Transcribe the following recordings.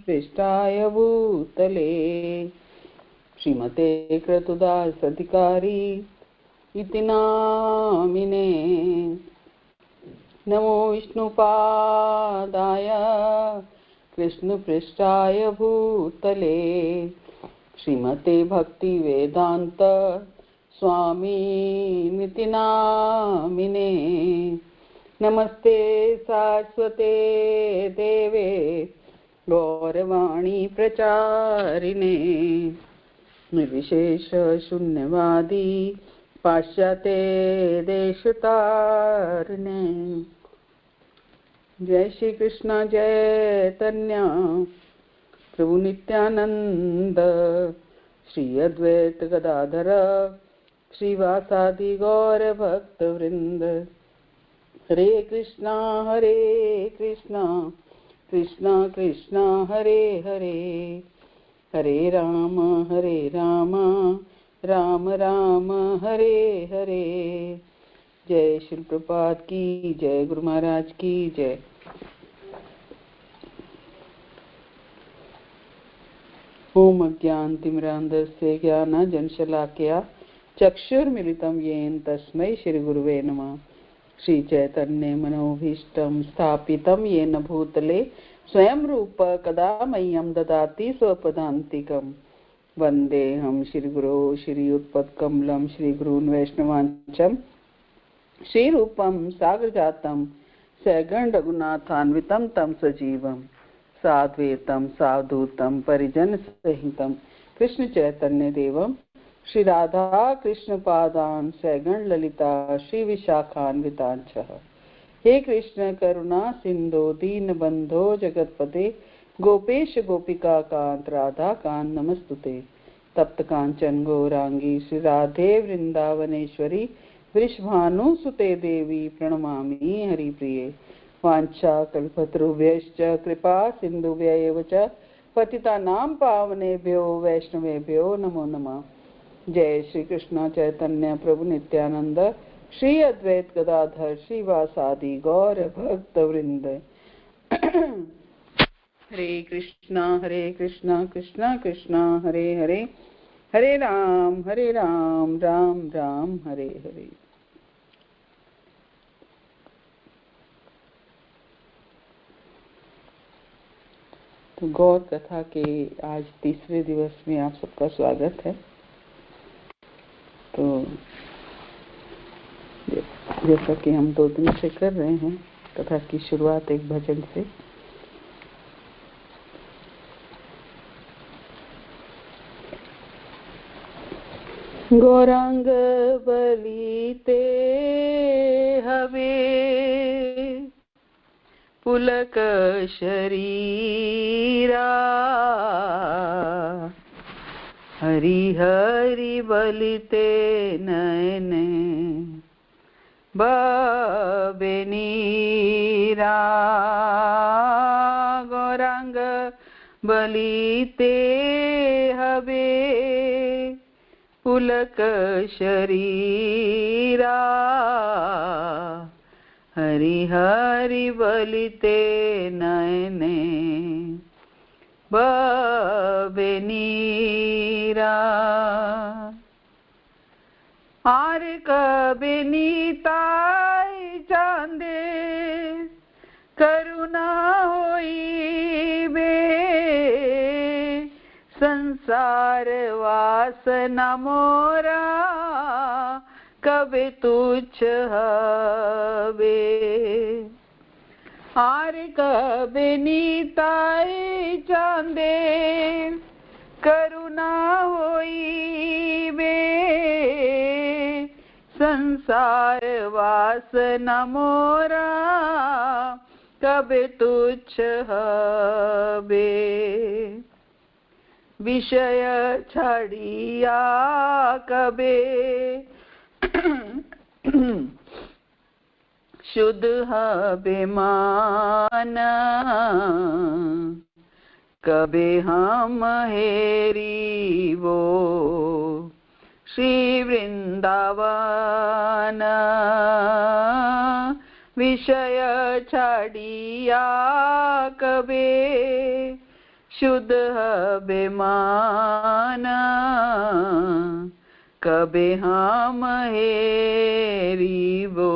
पृष्ठाय भूतले श्रीमते क्रतुदासधिकारी इति नामिने। नमो विष्णुपादाय कृष्णपृष्ठाय भूतले श्रीमते भक्तिवेदांत स्वामिनिति नामिने। नमस्ते सारस्वते देवे गौरवाणी प्रचारिणे निर्विशेष शून्यवादी पाश्चात्य देशतारिणे। जय श्री कृष्ण चैतन्य प्रभु नित्यानंद श्री अद्वैत गदाधर श्रीवासादि गौर भक्त वृंद। हरे कृष्णा कृष्णा कृष्णा हरे हरे, हरे राम राम राम हरे हरे। जय श्री प्रभुपाद की जय, गुरु महाराज की जय। ओम अज्ञानतिमिरान्धस्य ज्ञानञ्जनशलाकया चक्षुर्मिलितं येन तस्मै श्री गुरुवे नमः। श्री चैतन्य मनोभीष्टं स्थापितं येन भूतले स्वयं रूप कदा मह्यं ददाति स्वपदान्तिकम्। वन्देऽहं श्रीगुरो श्रीयुतपत्कमलं श्रीगुरून् वैष्णवांश्च श्रीरूपं साग्रजातं सगण रघुनाथान्वितं तं सजीवं साद्वैतं सावधूतं परिजनसहितं कृष्ण चैतन्य देवं श्री राधा कृष्ण पादान् सगण ललिता श्री विशाखान्वितांच। हे कृष्ण करुणा सिंधो दीनबंधो जगतपते गोपेश गोपिका कांत राधा कांत नमस्तुते। तप्त कांचन गौरांगी श्री राधे वृंदावनेश्वरी वृषभानुसुते देवी प्रणमामि हरिप्रिये। वाञ्छा कल्पतरुभ्यश्च कृपा सिन्धुभ्यैव च पतितानां पावनेभ्यो वैष्णवेभ्यो नमो नमः। जय श्री कृष्ण चैतन्य प्रभु नित्यानंद श्री अद्वैत गदाधर श्रीवासादि गौर भक्त वृंद। हरे कृष्णा कृष्णा कृष्णा हरे हरे, हरे राम राम राम हरे हरे। तो गौर कथा के आज तीसरे दिवस में आप सबका स्वागत है। तो जैसा कि हम 2 दिन से कर रहे हैं, कथा की शुरुआत एक भजन से। गौरांग बलिते हवे पुलक शरीरा हरि हरि बलिते नयने बबेनीरा। गौरांग बलिते हवे पुलक शरीरा हरि हरि बलिते नयने बबेनीरा। आर कबेनीताय चांदे करुणा होई बे संसार वासना मोरा कबे तुच्छ हवे। आर कबेनीताय चांदे करुणा होई बे संसार वासना मोरा कबे तुच्छ हवे। विषय छड़िया कबे शुद्ध हबे मान कबे हम हेरी वो श्री वृंदावन। विषय छड़िया कबे शुद्ध बेमाना कबे हम हेरिबो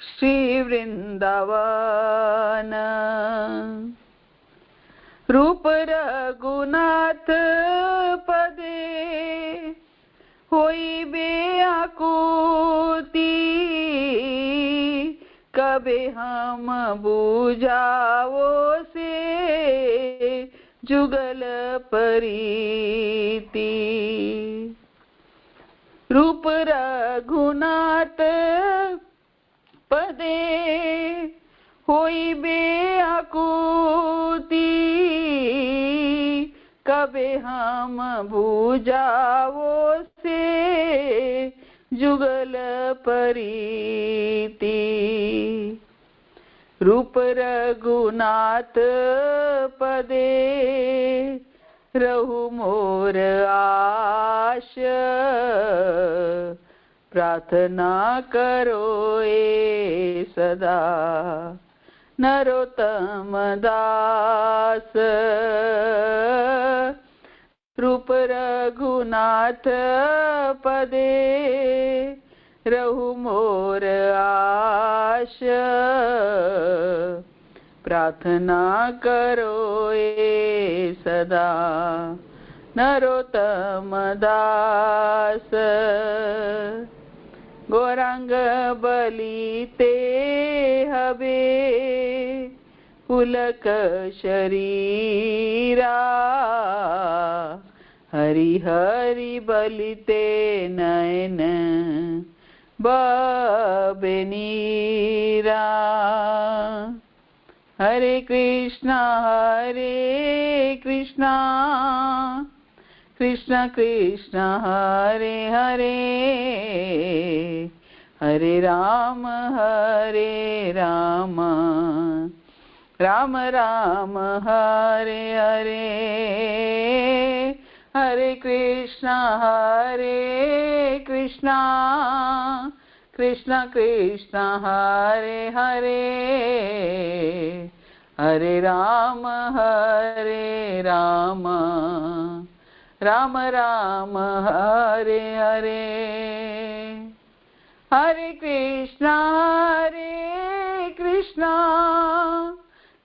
श्री वृंदावन। रूप रघुनाथ पदे होई बेआकुति कबे हम बुझाओ से जुगल परीति। रूप रघुनाथ पदे होई बेआकुति कबे हम बुझाओ से जुगल परीति। रूप रघुनाथ पदे रहु मोर आश प्रार्थना करो ए सदा नरोत्तम दास। रूप रघुनाथ पदे रहु मोर आश प्रार्थना करो ए सदा नरोत्तम दास। गौरांग बलिते हबे पुलक शरीरा हरि हरि बलिते नयन बबनीरा। हरे कृष्णा कृष्ण कृष्ण हरे हरे हरे राम राम राम हरे हरे। हरे कृष्णा कृष्ण कृष्ण हरे हरे हरे राम राम राम हरे हरे। हरे कृष्णा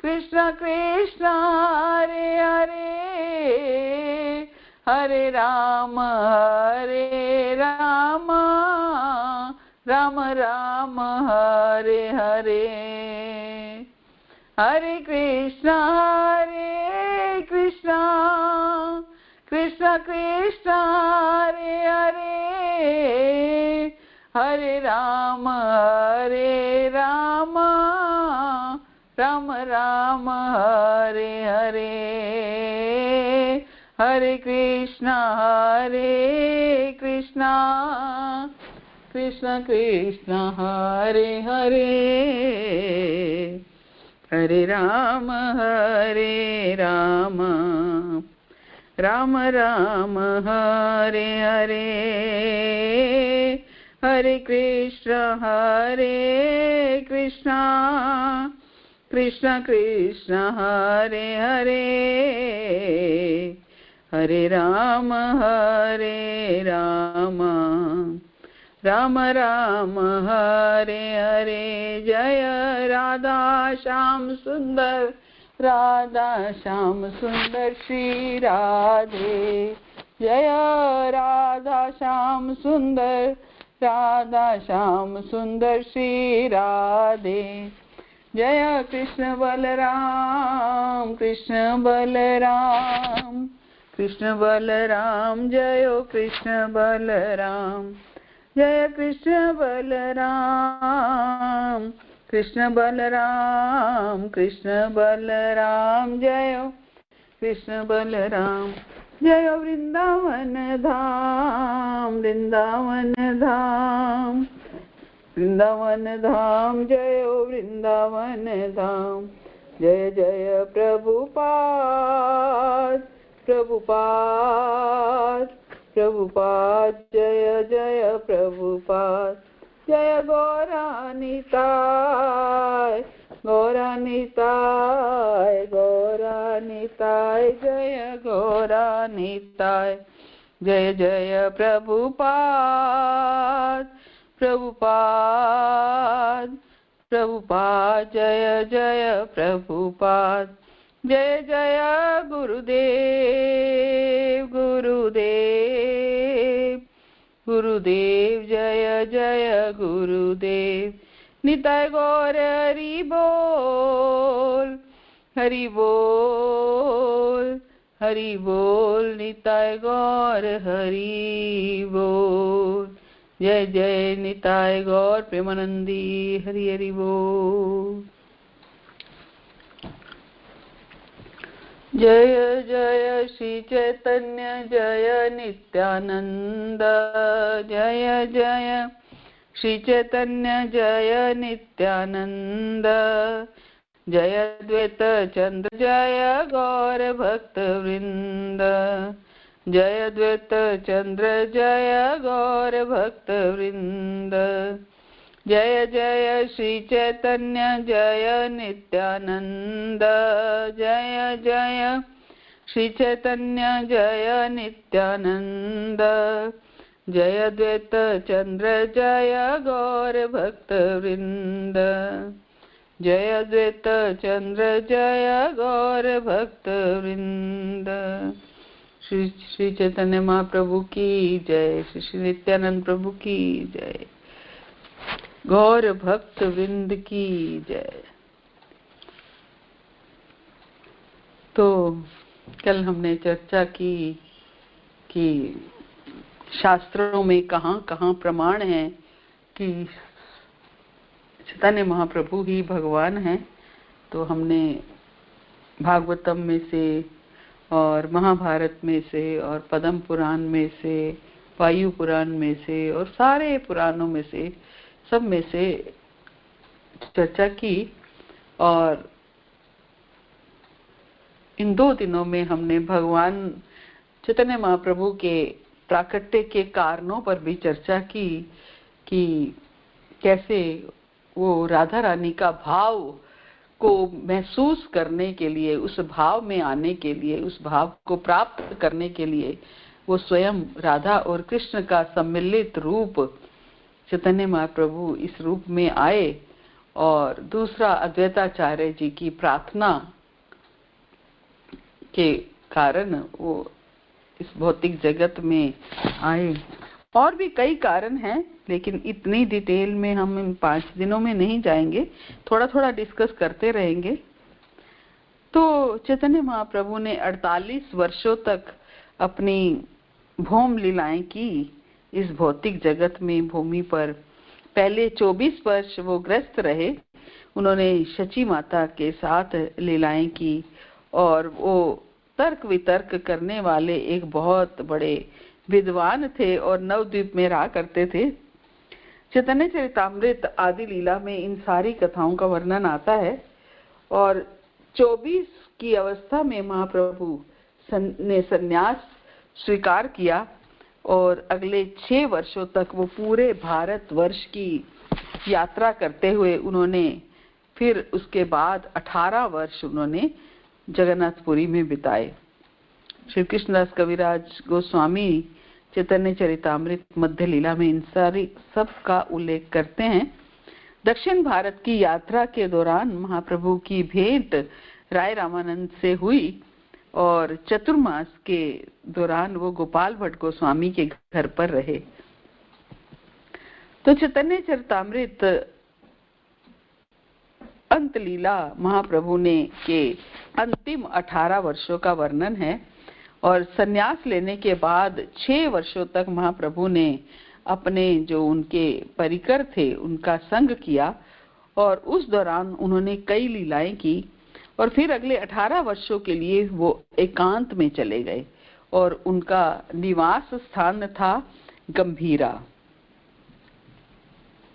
कृष्ण कृष्ण हरे हरे हरे राम राम राम हरे हरे। हरे कृष्णा कृष्ण कृष्ण हरे हरे हरे राम राम राम हरे हरे। हरे कृष्णा कृष्ण कृष्ण हरे हरे हरे राम राम राम हरे हरे। हरे कृष्ण कृष्ण हरे हरे हरे राम राम राम हरे हरे। जय राधा श्याम सुंदर श्री राधे। जय राधा श्याम सुंदर श्री राधे। जय कृष्ण बलराम जय कृष्ण बलराम जय कृष्ण बलराम जय कृष्ण बलराम। जय वृंदावन धाम जय वृंदावन धाम। जय जय प्रभुपाद जय जय प्रभुपाद। जय गौरानिताय गौरानिताय गौरानिताय जय गौरानिताय जय जय प्रभुपाद प्रभुपाद प्रभुपाद जय जय प्रभुपाद जय जय गुरुदेव गुरुदेव गुरुदेव जय जय गुरुदेव निताय गौर हरि बोल हरि बोल हरि बोल निताय गौर हरि बोल जय जय निताय गौर प्रेमानंदी हरि हरि बोल जय जय श्री चैतन्य जय नित्यानंद जय जय श्री चैतन्य जय नित्यानंद जय द्वैत चंद्र जय गौर भक्त वृंद जय द्वैत चंद्र जय गौर भक्त वृंद जय जय श्री चैतन्य जय नित्यानंद जय जय श्री चैतन्य जय नित्यानंद जय द्वैत चंद्र जय गौर भक्त वृंद जय द्वैत चंद्र जय गौर भक्त वृंद श्री चैतन्य महाप्रभु की जय श्री नित्यानंद प्रभु की जय गौर भक्त वृंद की जय। तो कल हमने चर्चा की कि शास्त्रों में कहाँ कहाँ प्रमाण है कि चैतन्य महाप्रभु ही भगवान हैं। तो हमने भागवतम में से और महाभारत में से और पद्म पुराण में से वायु पुराण में से और सारे पुराणों में से सब में से चर्चा की। और इन 2 दिनों में हमने भगवान चैतन्य महाप्रभु के प्राकट्य के कारणों पर भी चर्चा की कि कैसे वो राधा रानी का भाव को महसूस करने के लिए, उस भाव में आने के लिए, उस भाव को प्राप्त करने के लिए वो स्वयं राधा और कृष्ण का सम्मिलित रूप चैतन्य महाप्रभु इस रूप में आए। और दूसरा अद्वैताचार्य जी की प्रार्थना के कारण वो इस भौतिक जगत में आए। और भी कई कारण हैं, लेकिन इतनी डिटेल में हम इन 5 दिनों में नहीं जाएंगे, थोड़ा थोड़ा डिस्कस करते रहेंगे। तो चैतन्य महाप्रभु ने 48 वर्षों तक अपनी भौम लीलाएं की इस भौतिक जगत में, भूमि पर। पहले 24 वर्ष वो ग्रस्त रहे, उन्होंने शची माता के साथ लीलाएं की और वो तर्क वितर्क करने वाले एक बहुत बड़े विद्वान थे और नवद्वीप में रहा करते थे। चैतन्य चरितामृत आदि लीला में इन सारी कथाओं का वर्णन आता है। और 24 की अवस्था में महाप्रभु ने संन्यास स्वीकार किया और अगले 6 वर्षों तक वो पूरे भारत वर्ष की यात्रा करते हुए उन्होंने फिर उसके बाद 18 वर्ष उन्होंने जगन्नाथपुरी में बिताए। श्री कृष्णदास कविराज गोस्वामी चैतन्य चरितामृत मध्य लीला में इन सारी सब का उल्लेख करते हैं। दक्षिण भारत की यात्रा के दौरान महाप्रभु की भेंट राय रामानंद से हुई और चतुर्मास के दौरान वो गोपाल भट्ट गोस्वामी के घर पर रहे। तो चैतन्य चरितामृत अंत लीला महाप्रभु ने के अंतिम 18 वर्षों का वर्णन है। और संन्यास लेने के बाद 6 वर्षों तक महाप्रभु ने अपने जो उनके परिकर थे उनका संग किया और उस दौरान उन्होंने कई लीलाएं की। और फिर अगले 18 वर्षों के लिए वो एकांत में चले गए और उनका निवास स्थान था गंभीरा।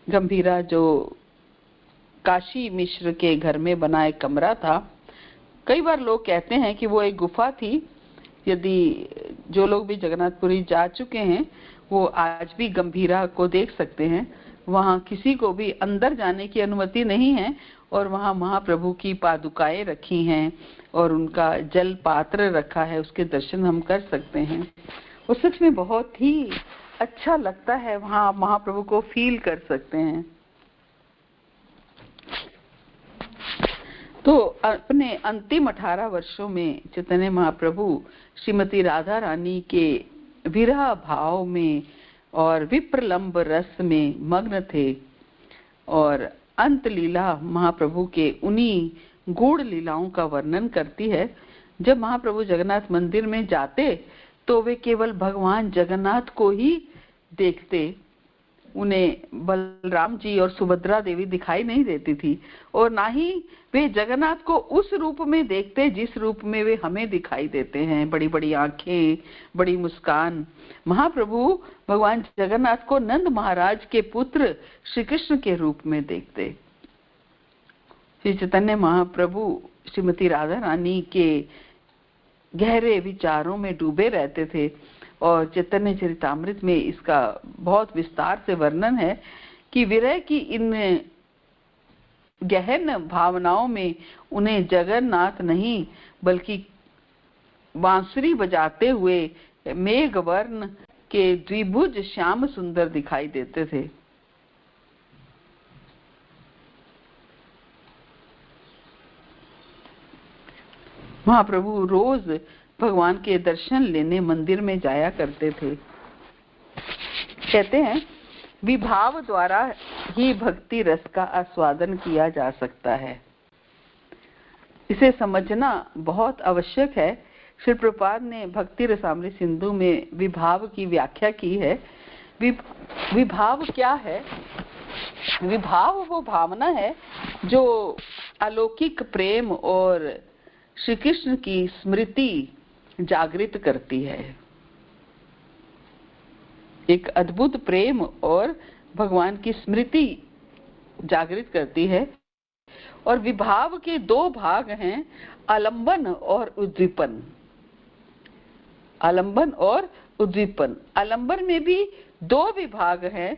गंभीरा जो काशी मिश्र के घर में बना एक कमरा था। कई बार लोग कहते हैं कि वो एक गुफा थी। यदि जो लोग भी जगन्नाथपुरी जा चुके हैं वो आज भी गंभीरा को देख सकते हैं। वहां किसी को भी अंदर जाने की अनुमति नहीं है, और वहां महाप्रभु की पादुकाएं रखी हैं और उनका जल पात्र रखा है, उसके दर्शन हम कर सकते हैं। और सच में बहुत ही अच्छा लगता है, वहां आप महाप्रभु को फील कर सकते हैं। तो अपने अंतिम 18 वर्षों में चैतन्य महाप्रभु श्रीमती राधा रानी के विरह भाव में और विप्रलंब रस में मग्न थे, और अंत लीला महाप्रभु के उन्हीं गूढ़ लीलाओं का वर्णन करती है। जब महाप्रभु जगन्नाथ मंदिर में जाते तो वे केवल भगवान जगन्नाथ को ही देखते, उन्हें बलराम जी और सुभद्रा देवी दिखाई नहीं देती थी, और ना ही वे जगन्नाथ को उस रूप में देखते जिस रूप में वे हमें दिखाई देते हैं, बड़ी बड़ी आंखें, बड़ी मुस्कान। महाप्रभु भगवान जगन्नाथ को नंद महाराज के पुत्र श्री कृष्ण के रूप में देखते। श्री चैतन्य महाप्रभु श्रीमती राधा रानी के गहरे विचारों में डूबे रहते थे, और चैतन्य चरितामृत में इसका बहुत विस्तार से वर्णन है कि विरह की इन गहन भावनाओं में उन्हें जगन्नाथ नहीं बल्कि बांसुरी बजाते हुए मेघवर्ण के द्विभुज श्याम सुंदर दिखाई देते थे। महाप्रभु रोज भगवान के दर्शन लेने मंदिर में जाया करते थे। कहते हैं विभाव द्वारा ही भक्ति रस का आस्वादन किया जा सकता है। इसे समझना बहुत आवश्यक है। श्री प्रभुपाद ने भक्ति रसामृत सिंधु में विभाव की व्याख्या की है। विभाव क्या है? विभाव वो भावना है जो अलौकिक प्रेम और श्री कृष्ण की स्मृति जागृत करती है। एक अद्भुत प्रेम और भगवान की स्मृति जागृत करती है। और विभाव के दो भाग हैं, आलंबन और उद्दीपन। आलंबन और उद्दीपन। आलंबन में भी दो विभाग हैं,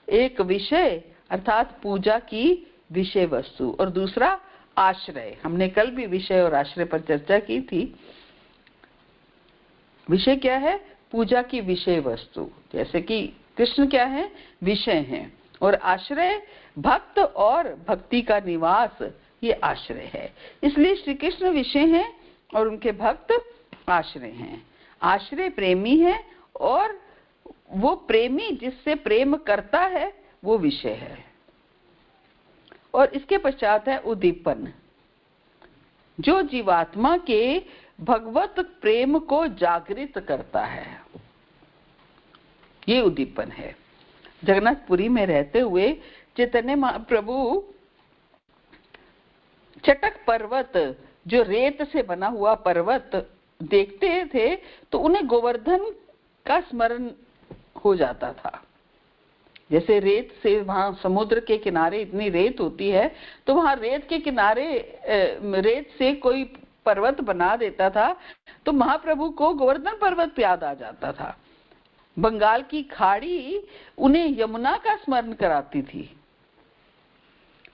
एक विषय अर्थात पूजा की विषय वस्तु, और दूसरा आश्रय। हमने कल भी विषय और आश्रय पर चर्चा की थी। विषय क्या है? पूजा की विषय वस्तु, जैसे कि कृष्ण क्या है? विषय हैं। और आश्रय भक्त और भक्ति का निवास, ये आश्रय है। इसलिए श्री कृष्ण विषय हैं और उनके भक्त आश्रय हैं। आश्रय प्रेमी है और वो प्रेमी जिससे प्रेम करता है वो विषय है। और इसके पश्चात है उद्दीपन, जो जीवात्मा के भगवत प्रेम को जागृत करता है, ये उद्दीपन है। जगन्नाथपुरी में रहते हुए चैतन्य महाप्रभु चटक पर्वत, जो रेत से बना हुआ पर्वत देखते थे तो उन्हें गोवर्धन का स्मरण हो जाता था। जैसे रेत से, वहां समुद्र के किनारे इतनी रेत होती है, तो वहां रेत के किनारे रेत से कोई पर्वत बना देता था तो महाप्रभु को गोवर्धन पर्वत याद आ जाता था। बंगाल की खाड़ी उन्हें यमुना का स्मरण कराती थी।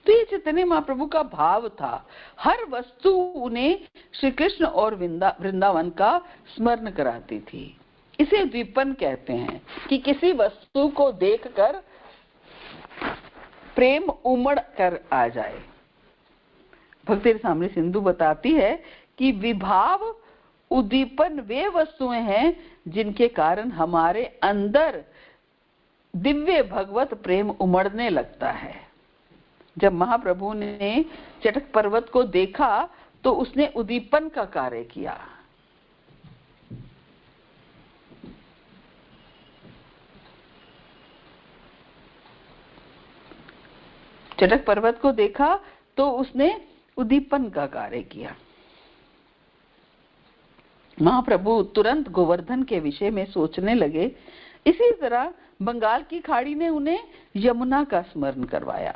तो ये चैतन्य महाप्रभु का भाव था। हर वस्तु उन्हें श्री कृष्ण और वृंदावन का स्मरण कराती थी। इसे द्विपन कहते हैं कि किसी वस्तु को देखकर प्रेम उमड़ कर आ जाए। भक्ति रसामृत सिंधु बताती है कि विभाव उद्दीपन वे वस्तुएं हैं जिनके कारण हमारे अंदर दिव्य भगवत प्रेम उमड़ने लगता है। जब महाप्रभु ने चटक पर्वत को देखा तो उसने उद्दीपन का कार्य किया। चटक पर्वत को देखा तो उसने उद्दीपन का कार्य किया। महाप्रभु तुरंत गोवर्धन के विषय में सोचने लगे। इसी तरह बंगाल की खाड़ी ने उन्हें यमुना का स्मरण करवाया।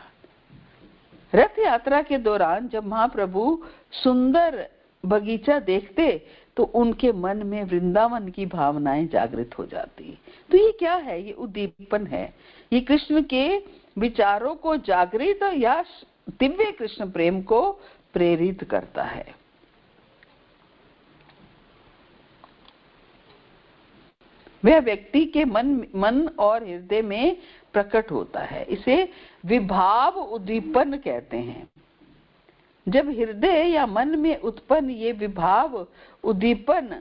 रथ यात्रा के दौरान जब महाप्रभु सुंदर बगीचा देखते तो उनके मन में वृंदावन की भावनाएं जागृत हो जाती। तो ये क्या है? ये उद्दीपन है। ये कृष्ण के विचारों को जागृत या दिव्य कृष्ण प्रेम को प्रेरित करता है। वह व्यक्ति के मन और हृदय में प्रकट होता है। इसे विभाव उद्दीपन कहते हैं। जब हृदय या मन में उत्पन्न ये विभाव उद्दीपन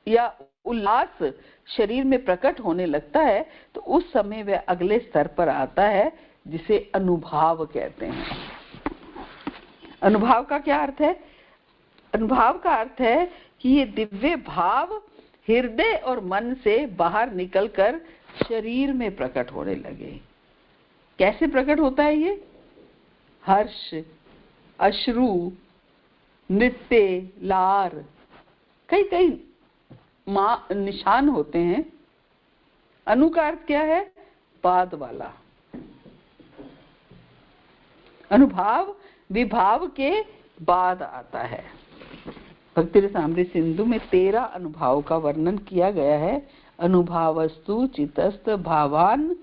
या उल्लास शरीर में प्रकट होने लगता है तो उस समय वह अगले स्तर पर आता है जिसे अनुभाव कहते हैं। अनुभाव का क्या अर्थ है? अनुभाव का अर्थ है कि ये दिव्य भाव हृदय और मन से बाहर निकलकर शरीर में प्रकट होने लगे। कैसे प्रकट होता है ये? हर्ष, अश्रु, नृत्य, लार, कई कई निशान होते हैं। अनु का अर्थ क्या है? बाद वाला। अनुभाव विभाव के बाद आता है। भक्ति रसामृत सिंधु में 13 अनुभाव का वर्णन किया गया है। अनुभावस्तु चितस्त भावान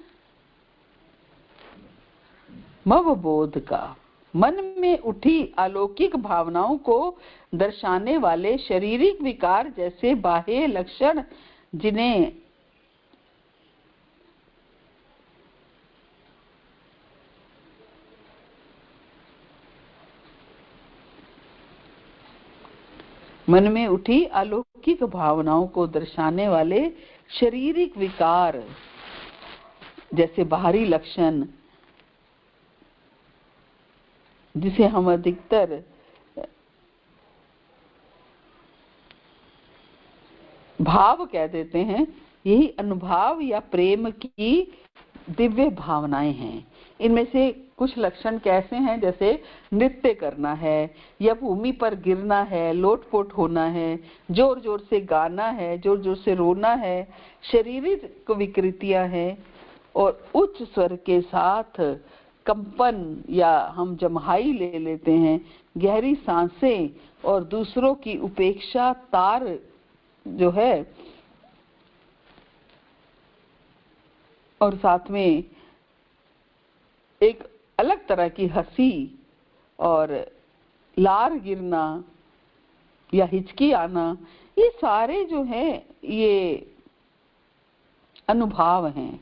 मवबोध का। मन में उठी अलौकिक भावनाओं को दर्शाने वाले शारीरिक विकार जैसे बाह्य लक्षण जिन्हें मन में उठी अलौकिक भावनाओं को दर्शाने वाले शारीरिक विकार जैसे बाहरी लक्षण, जिसे हम अधिकतर भाव कह देते हैं, यही अनुभाव या प्रेम की दिव्य भावनाएं हैं। इनमें से कुछ लक्षण कैसे हैं? जैसे नृत्य करना है या भूमि पर गिरना है, लोटपोट होना है, जोर जोर से गाना है, जोर जोर से रोना है, शारीरिक विकृतियां हैं और उच्च स्वर के साथ कंपन या हम जम्हाई ले लेते हैं, गहरी सांसें और दूसरों की उपेक्षा, तार जो है, और साथ में एक अलग तरह की हंसी और लार गिरना या हिचकी आना, ये सारे जो हैं ये अनुभाव हैं।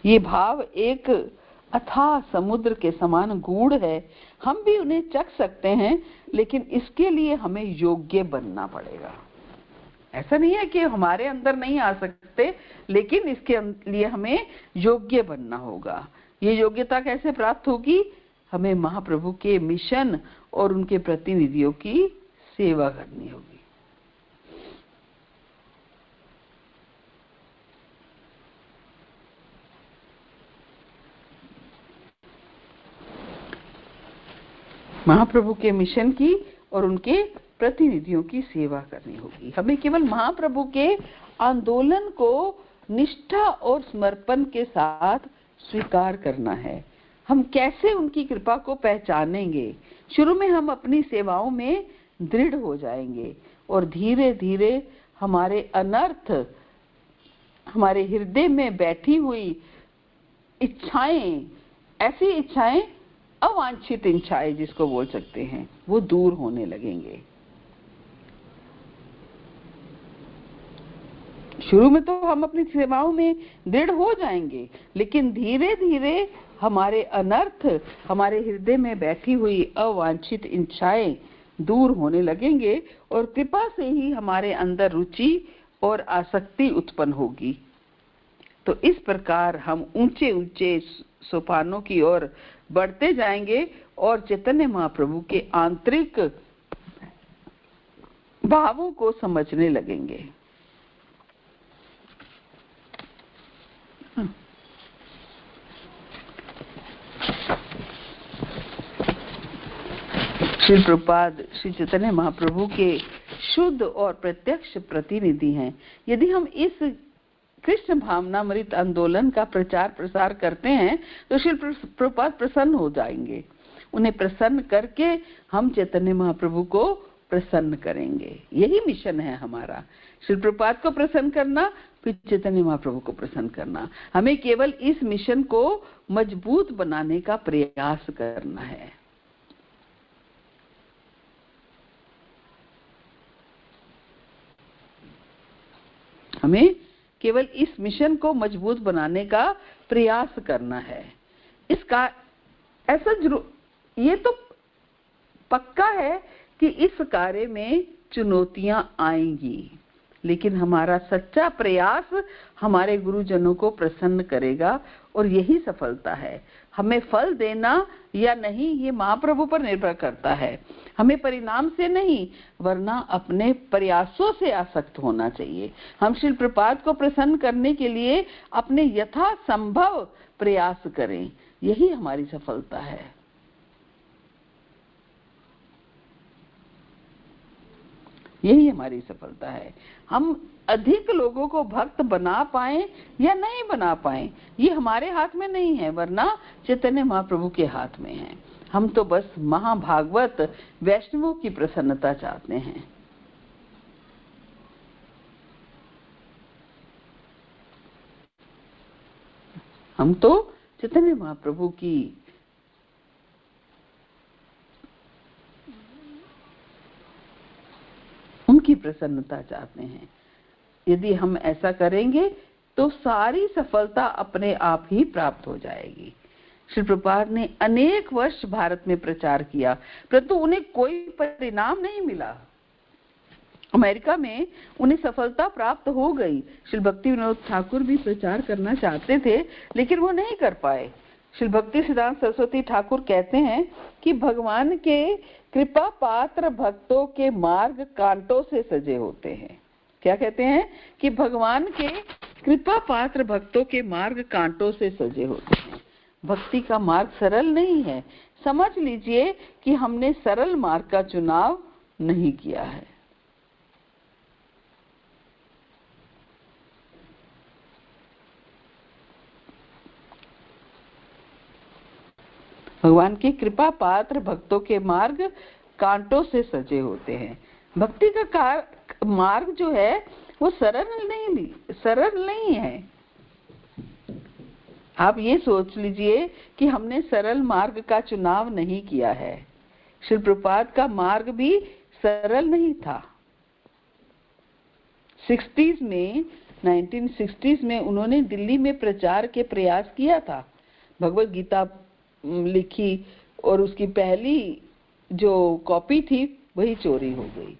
ये भाव एक अथाह समुद्र के समान गूढ़ है। हम भी उन्हें चख सकते हैं, लेकिन इसके लिए हमें योग्य बनना पड़ेगा। ऐसा नहीं है कि हमारे अंदर नहीं आ सकते, लेकिन इसके लिए हमें योग्य बनना होगा। ये योग्यता कैसे प्राप्त होगी? हमें महाप्रभु के मिशन और उनके प्रतिनिधियों की सेवा करनी होगी। महाप्रभु के मिशन की और उनके प्रतिनिधियों की सेवा करनी होगी। हमें केवल महाप्रभु के आंदोलन को निष्ठा और समर्पण के साथ स्वीकार करना है। हम कैसे उनकी कृपा को पहचानेंगे? शुरू में हम अपनी सेवाओं में दृढ़ हो जाएंगे और धीरे धीरे हमारे अनर्थ, हमारे हृदय में बैठी हुई इच्छाएं, ऐसी इच्छाएं, अवांछित इच्छाएं जिसको बोल सकते हैं, वो दूर होने लगेंगे। शुरू में तो हम अपनी सेवाओं में दृढ़ हो जाएंगे, लेकिन धीरे धीरे हमारे अनर्थ, हमारे हृदय में बैठी हुई अवांछित इच्छाएं दूर होने लगेंगे और कृपा से ही हमारे अंदर रुचि और आसक्ति उत्पन्न होगी। तो इस प्रकार हम ऊंचे ऊंचे सोपानों की ओर बढ़ते जाएंगे और चैतन्य महाप्रभु के आंतरिक भावों को समझने लगेंगे। श्री प्रभुपाद श्री चैतन्य महाप्रभु के शुद्ध और प्रत्यक्ष प्रतिनिधि हैं। यदि हम इस कृष्ण भावनामृत आंदोलन का प्रचार प्रसार करते हैं तो श्री प्रभुपाद प्रसन्न हो जाएंगे। उन्हें प्रसन्न करके हम चैतन्य महाप्रभु को प्रसन्न करेंगे। यही मिशन है हमारा, श्री प्रभुपाद को प्रसन्न करना, फिर चैतन्य महाप्रभु को प्रसन्न करना। हमें केवल इस मिशन को मजबूत बनाने का प्रयास करना है। हमें केवल इस मिशन को मजबूत बनाने का प्रयास करना है। इसका ऐसा ये तो पक्का है कि इस कार्य में चुनौतियां आएंगी, लेकिन हमारा सच्चा प्रयास हमारे गुरुजनों को प्रसन्न करेगा और यही सफलता है। हमें फल देना या नहीं ये महाप्रभु पर निर्भर करता है, हमें परिणाम से नहीं वरना अपने प्रयासों से आसक्त होना चाहिए। हम श्री प्रभुपाद को प्रसन्न करने के लिए अपने यथासंभव प्रयास करें, यही हमारी सफलता है। यही हमारी सफलता है। हम अधिक लोगों को भक्त बना पाए या नहीं बना पाए ये हमारे हाथ में नहीं है, वरना चैतन्य महाप्रभु के हाथ में है। हम तो बस महाभागवत वैष्णवों की प्रसन्नता चाहते हैं। हम तो चैतन्य महाप्रभु की उनकी प्रसन्नता चाहते हैं। यदि हम ऐसा करेंगे तो सारी सफलता अपने आप ही प्राप्त हो जाएगी। श्री प्रभुपाद ने अनेक वर्ष भारत में प्रचार किया, परंतु उन्हें कोई परिणाम नहीं मिला। अमेरिका में उन्हें सफलता प्राप्त हो गई। श्री भक्ति विनोद ठाकुर भी प्रचार करना चाहते थे, लेकिन वो नहीं कर पाए। श्री भक्ति सिद्धांत सरस्वती ठाकुर कहते हैं कि भगवान के कृपा पात्र भक्तों के मार्ग कांटों से सजे होते हैं। क्या कहते हैं? कि भगवान के कृपा पात्र भक्तों के मार्ग कांटों से सजे होते हैं। भक्ति का मार्ग सरल नहीं है। समझ लीजिए कि हमने सरल मार्ग का चुनाव नहीं किया है। भगवान की कृपा पात्र भक्तों के मार्ग कांटों से सजे होते हैं। भक्ति का मार्ग जो है वो सरल नहीं है। आप ये सोच लीजिए कि हमने सरल मार्ग का चुनाव नहीं किया है। श्री प्रभुपाद का मार्ग भी सरल नहीं था। 1960s में उन्होंने दिल्ली में प्रचार के प्रयास किया था। भगवत गीता लिखी और उसकी पहली जो कॉपी थी वही चोरी हो गई।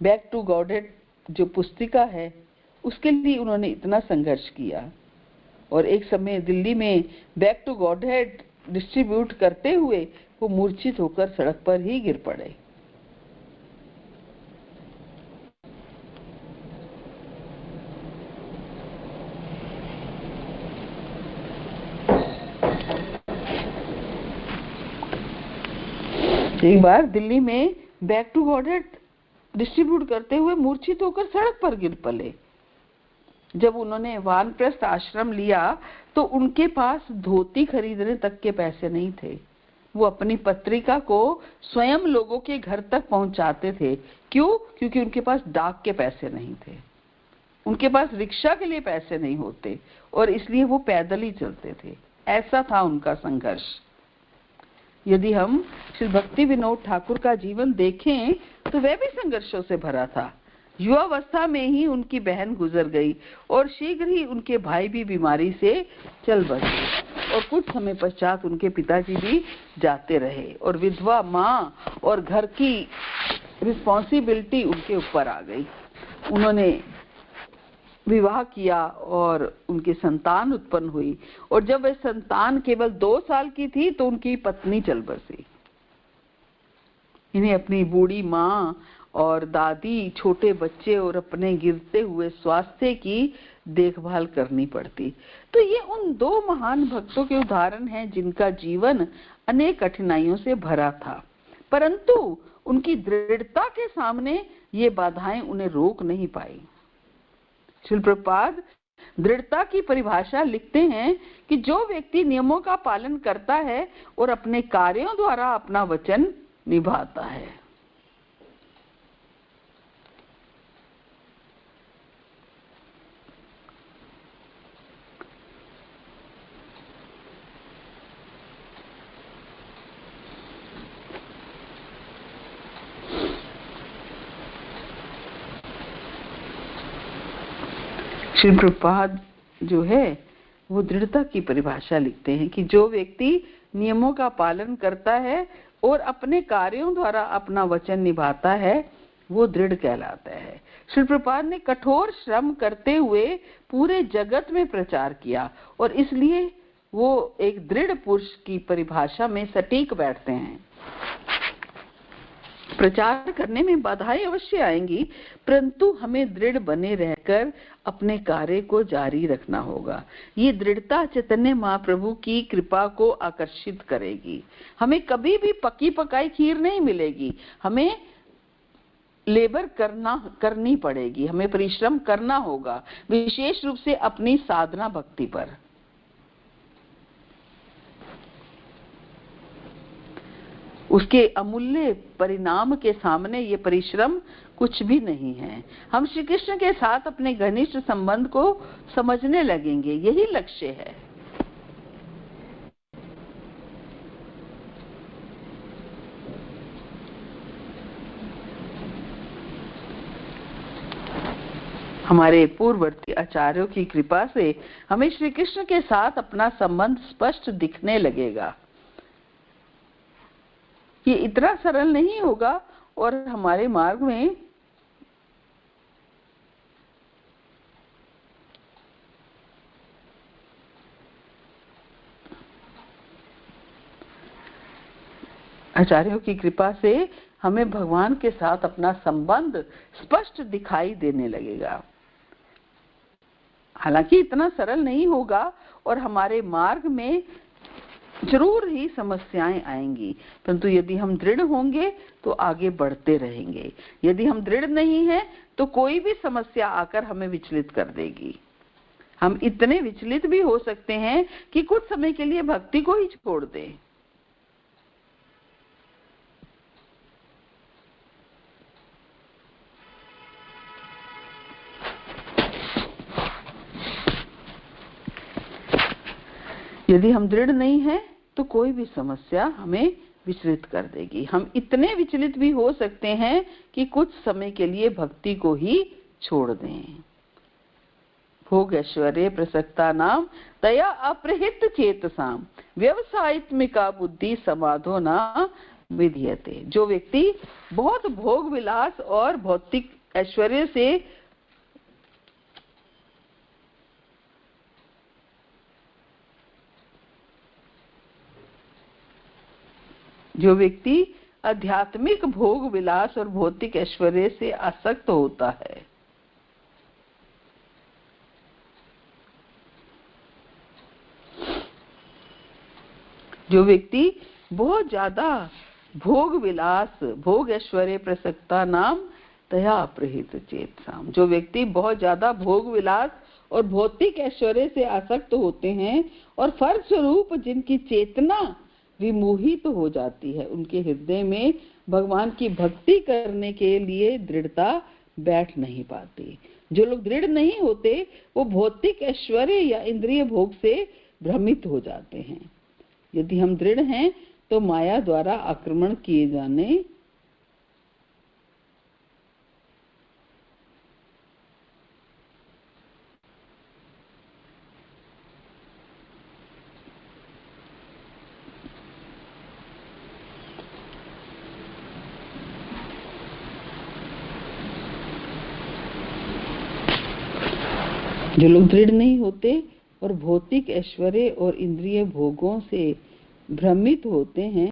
बैक टू गॉडहेड जो पुस्तिका है उसके लिए उन्होंने इतना संघर्ष किया और एक समय दिल्ली में बैक टू गॉडहेड डिस्ट्रीब्यूट करते हुए वो मूर्छित होकर सड़क पर ही गिर पड़े। एक बार दिल्ली में बैक टू गॉडहेड डिस्ट्रीब्यूट करते हुए मूर्छित होकर सड़क पर गिर पड़े। जब उन्होंने वानप्रस्थ आश्रम लिया तो उनके पास धोती खरीदने तक के पैसे नहीं थे। वो अपनी पत्रिका को स्वयं लोगों के घर तक पहुंचाते थे। क्यों? क्योंकि उनके पास डाक के पैसे नहीं थे, उनके पास रिक्शा के लिए पैसे नहीं होते और इसलिए वो पैदल ही चलते थे। ऐसा था उनका संघर्ष। यदि हम श्री भक्ति विनोद ठाकुर का जीवन देखें तो वह भी संघर्षों से भरा था। युवावस्था में ही उनकी बहन गुजर गई और शीघ्र ही उनके भाई भी बीमारी से चल बसे और कुछ समय पश्चात उनके पिताजी भी जाते रहे और विधवा माँ और घर की रिस्पॉन्सिबिलिटी उनके ऊपर आ गई। उन्होंने विवाह किया और उनकी संतान उत्पन्न हुई और जब वह संतान केवल 2 साल की थी तो उनकी पत्नी चल बसी। इन्हें अपनी बूढ़ी माँ और दादी, छोटे बच्चे और अपने गिरते हुए स्वास्थ्य की देखभाल करनी पड़ती। तो ये उन 2 महान भक्तों के उदाहरण हैं जिनका जीवन अनेक कठिनाइयों से भरा था, परंतु उनकी दृढ़ता के सामने ये बाधाएं उन्हें रोक नहीं पाई। श्री प्रभुपाद दृढ़ता की परिभाषा लिखते हैं कि जो व्यक्ति नियमों का पालन करता है और अपने कार्यों द्वारा अपना वचन निभाता है। श्री प्रभुपाद जो है वो दृढ़ता की परिभाषा लिखते हैं कि जो व्यक्ति नियमों का पालन करता है और अपने कार्यों द्वारा अपना वचन निभाता है वो दृढ़ कहलाता है। श्री प्रभुपाद ने कठोर श्रम करते हुए पूरे जगत में प्रचार किया और इसलिए वो एक दृढ़ पुरुष की परिभाषा में सटीक बैठते हैं। प्रचार करने में बाधाएं अवश्य आएंगी, परंतु हमें दृढ़ बने रहकर अपने कार्य को जारी रखना होगा। ये दृढ़ता चैतन्य महाप्रभु की कृपा को आकर्षित करेगी। हमें कभी भी पकी पकाई खीर नहीं मिलेगी, हमें लेबर करनी पड़ेगी, हमें परिश्रम करना होगा, विशेष रूप से अपनी साधना भक्ति पर। उसके अमूल्य परिणाम के सामने ये परिश्रम कुछ भी नहीं है। हम श्री कृष्ण के साथ अपने घनिष्ठ संबंध को समझने लगेंगे, यही लक्ष्य है। हमारे पूर्ववर्ती आचार्यों की कृपा से हमें श्री कृष्ण के साथ अपना संबंध स्पष्ट दिखने लगेगा। ये इतना सरल नहीं होगा और हमारे मार्ग में आचार्यों की कृपा से हमें भगवान के साथ अपना संबंध स्पष्ट दिखाई देने लगेगा। हालांकि इतना सरल नहीं होगा और हमारे मार्ग में जरूर ही समस्याएं आएंगी, परंतु यदि हम दृढ़ होंगे तो आगे बढ़ते रहेंगे। यदि हम दृढ़ नहीं हैं तो कोई भी समस्या आकर हमें विचलित कर देगी। हम इतने विचलित भी हो सकते हैं कि कुछ समय के लिए भक्ति को ही छोड़ दें। यदि हम दृढ़ नहीं हैं तो कोई भी समस्या हमें विचलित कर देगी। हम इतने विचलित भी हो सकते हैं कि कुछ समय के लिए भक्ति को ही छोड़ दें। भोग ऐश्वर्य प्रसक्ता नाम तया अप्रहित चेतसाम व्यवसायित्मिका बुद्धि समाधो न विधीयते। जो व्यक्ति बहुत भोग विलास और भौतिक ऐश्वर्य से जो व्यक्ति आध्यात्मिक भोग विलास और भौतिक ऐश्वर्य से आसक्त होता है, जो व्यक्ति बहुत ज्यादा भोग विलास भोग ऐश्वर्य प्रसक्ता नाम तया अप्रहित चेतसाम, जो व्यक्ति बहुत ज्यादा भोग विलास और भौतिक ऐश्वर्य से आसक्त होते हैं और फलस्वरूप जिनकी चेतना विमोहित तो हो जाती है, उनके हृदय में भगवान की भक्ति करने के लिए दृढ़ता बैठ नहीं पाती। जो लोग दृढ़ नहीं होते वो भौतिक ऐश्वर्य या इंद्रिय भोग से भ्रमित हो जाते हैं। यदि हम दृढ़ हैं तो माया द्वारा आक्रमण किए जाने जो लोग दृढ़ नहीं होते और भौतिक ऐश्वर्य और इंद्रिय भोगों से भ्रमित होते हैं,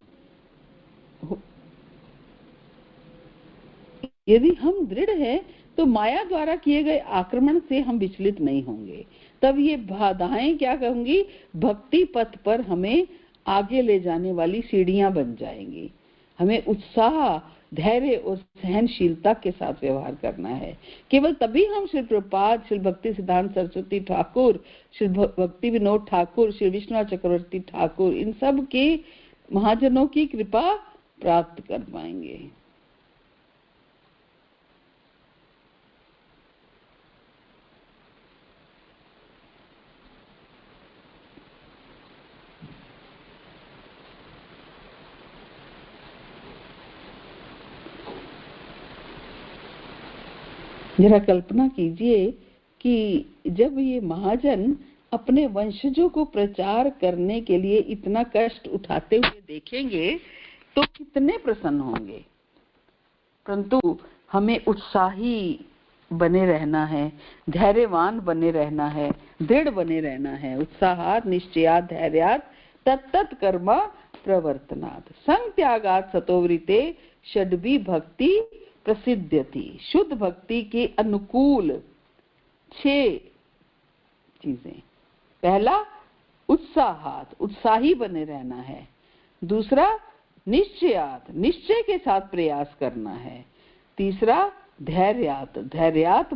यदि हम दृढ़ हैं तो माया द्वारा किए गए आक्रमण से हम विचलित नहीं होंगे। तब ये बाधाएं क्या कहूंगी, भक्ति पथ पर हमें आगे ले जाने वाली सीढ़ियां बन जाएंगी। हमें उत्साह, धैर्य और सहनशीलता के साथ व्यवहार करना है। केवल तभी हम श्री प्रभुपाद, श्री भक्ति सिद्धांत सरस्वती ठाकुर, श्री भक्ति विनोद ठाकुर, श्री विष्णु चक्रवर्ती ठाकुर, इन सब के महाजनों की कृपा प्राप्त कर पाएंगे। जरा कल्पना कीजिए कि जब ये महाजन अपने वंशजों को प्रचार करने के लिए इतना कष्ट उठाते हुए देखेंगे तो कितने प्रसन्न होंगे। परंतु हमें उत्साही बने रहना है, धैर्यवान बने रहना है, दृढ़ बने रहना है। उत्साहात निश्चयात धैर्यात तत्तत् कर्म प्रवर्तनात् संग त्यागात सतोवृते षड्वी भक्ति प्रसिद्ध्यति। शुद्ध भक्ति के अनुकूल 6 चीजें। पहला, उत्साहात, उत्साही बने रहना है। दूसरा, निश्चयात, निश्चय के साथ प्रयास करना है। तीसरा, धैर्यात, धैर्यात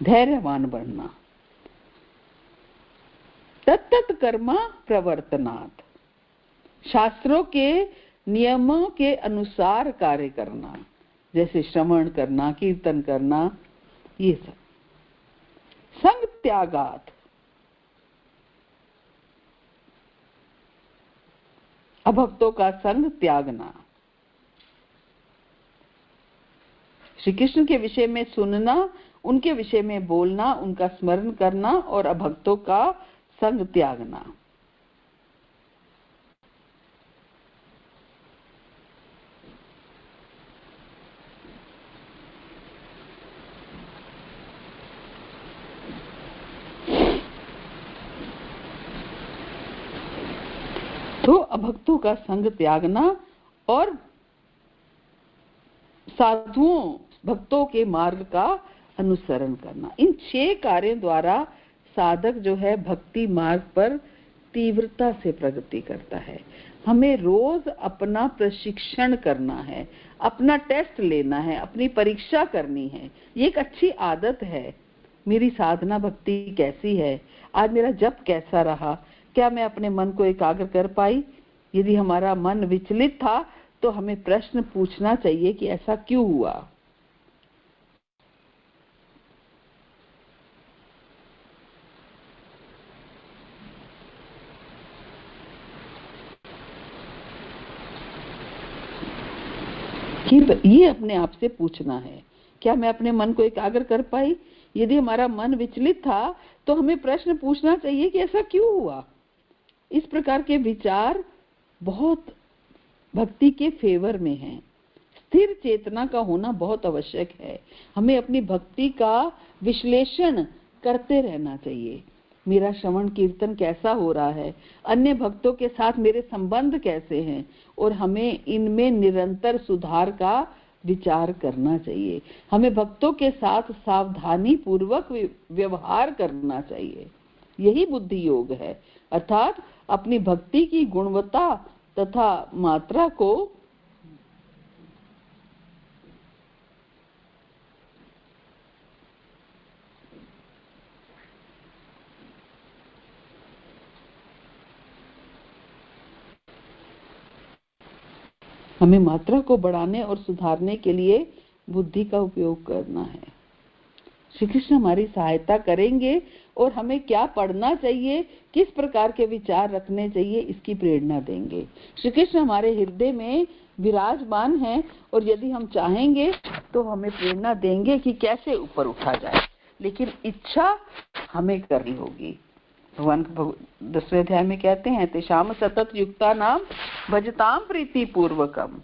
धैर्यवान बनना। तत्तत् कर्म प्रवर्तनात्, शास्त्रों के नियमों के अनुसार कार्य करना, जैसे श्रवण करना, कीर्तन करना, ये सब। संग त्यागात, अभक्तों का संग त्यागना। श्री कृष्ण के विषय में सुनना, उनके विषय में बोलना, उनका स्मरण करना और अभक्तों का संग त्यागना। तो अभक्तों का संग त्यागना और साधुओं भक्तों के मार्ग का अनुसरण करना। इन 6 कार्यों द्वारा साधक जो है भक्ति मार्ग पर तीव्रता से प्रगति करता है। हमें रोज अपना प्रशिक्षण करना है, अपना टेस्ट लेना है, अपनी परीक्षा करनी है। ये एक अच्छी आदत है। मेरी साधना भक्ति कैसी है, आज मेरा जप कैसा रहा, क्या मैं अपने मन को एकाग्र कर पाई। यदि हमारा मन विचलित था तो हमें प्रश्न पूछना चाहिए कि ऐसा क्यों हुआ। ये अपने आप से पूछना है, क्या मैं अपने मन को एकाग्र कर पाई। यदि हमारा मन विचलित था तो हमें प्रश्न पूछना चाहिए कि ऐसा क्यों हुआ। इस प्रकार के विचार बहुत भक्ति के फेवर में हैं। स्थिर चेतना का होना बहुत आवश्यक है। हमें अपनी भक्ति का विश्लेषण करते रहना चाहिए। मेरा श्रवण कीर्तन कैसा हो रहा है, अन्य भक्तों के साथ मेरे संबंध कैसे हैं, और हमें इनमें निरंतर सुधार का विचार करना चाहिए। हमें भक्तों के साथ सावधानी पूर्वक व्यवहार करना चाहिए। यही बुद्धि योग है, अर्थात अपनी भक्ति की गुणवत्ता तथा मात्रा को हमें मात्रा को बढ़ाने और सुधारने के लिए बुद्धि का उपयोग करना है। श्री कृष्ण हमारी सहायता करेंगे और हमें क्या पढ़ना चाहिए, किस प्रकार के विचार रखने चाहिए, इसकी प्रेरणा देंगे। श्री कृष्ण हमारे हृदय में विराजमान हैं और यदि हम चाहेंगे तो हमें प्रेरणा देंगे कि कैसे ऊपर उठा जाए, लेकिन इच्छा हमें करनी होगी। भगवान 10वें अध्याय में कहते हैं, तेषाम सतत युक्ता नाम भजताम प्रीति पूर्वकम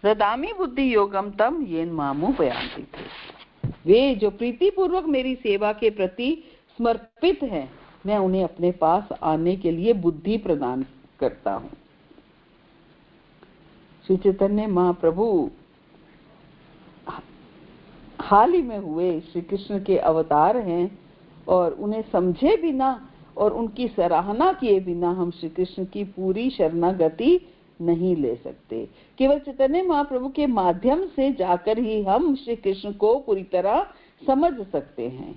ददामि बुद्धि योगम तम येन मामुपयान्ति थे। वे जो प्रीति पूर्वक मेरी सेवा के प्रति समर्पित हैं, मैं उन्हें अपने पास आने के लिए बुद्धि प्रदान करता हूँ। श्री चैतन्य महाप्रभु हाल ही में हुए श्री कृष्ण के अवतार हैं और उन्हें समझे बिना और उनकी सराहना किए बिना हम श्री कृष्ण की पूरी शरणागति नहीं ले सकते। केवल चैतन्य महाप्रभु के माध्यम से जाकर ही हम श्री कृष्ण को पूरी तरह समझ सकते हैं।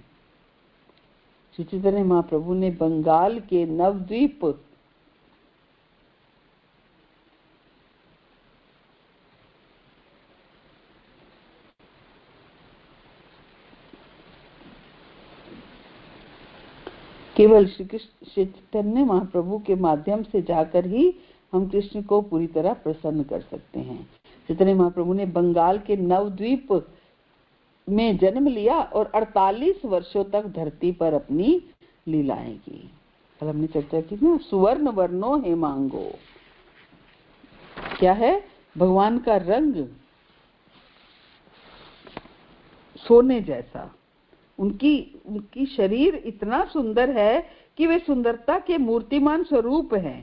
श्री चैतन्य महाप्रभु ने बंगाल के नवद्वीप केवल श्री चैतन्य महाप्रभु के माध्यम से जाकर ही हम कृष्ण को पूरी तरह प्रसन्न कर सकते हैं। चैतन्य महाप्रभु ने बंगाल के नवद्वीप में जन्म लिया और 48 वर्षों तक धरती पर अपनी लीलाएं की। कल हमने चर्चा की ना, सुवर्ण वर्णो हेमांगो, क्या है? भगवान का रंग सोने जैसा, उनकी शरीर इतना सुंदर है कि वे सुंदरता के मूर्तिमान स्वरूप हैं।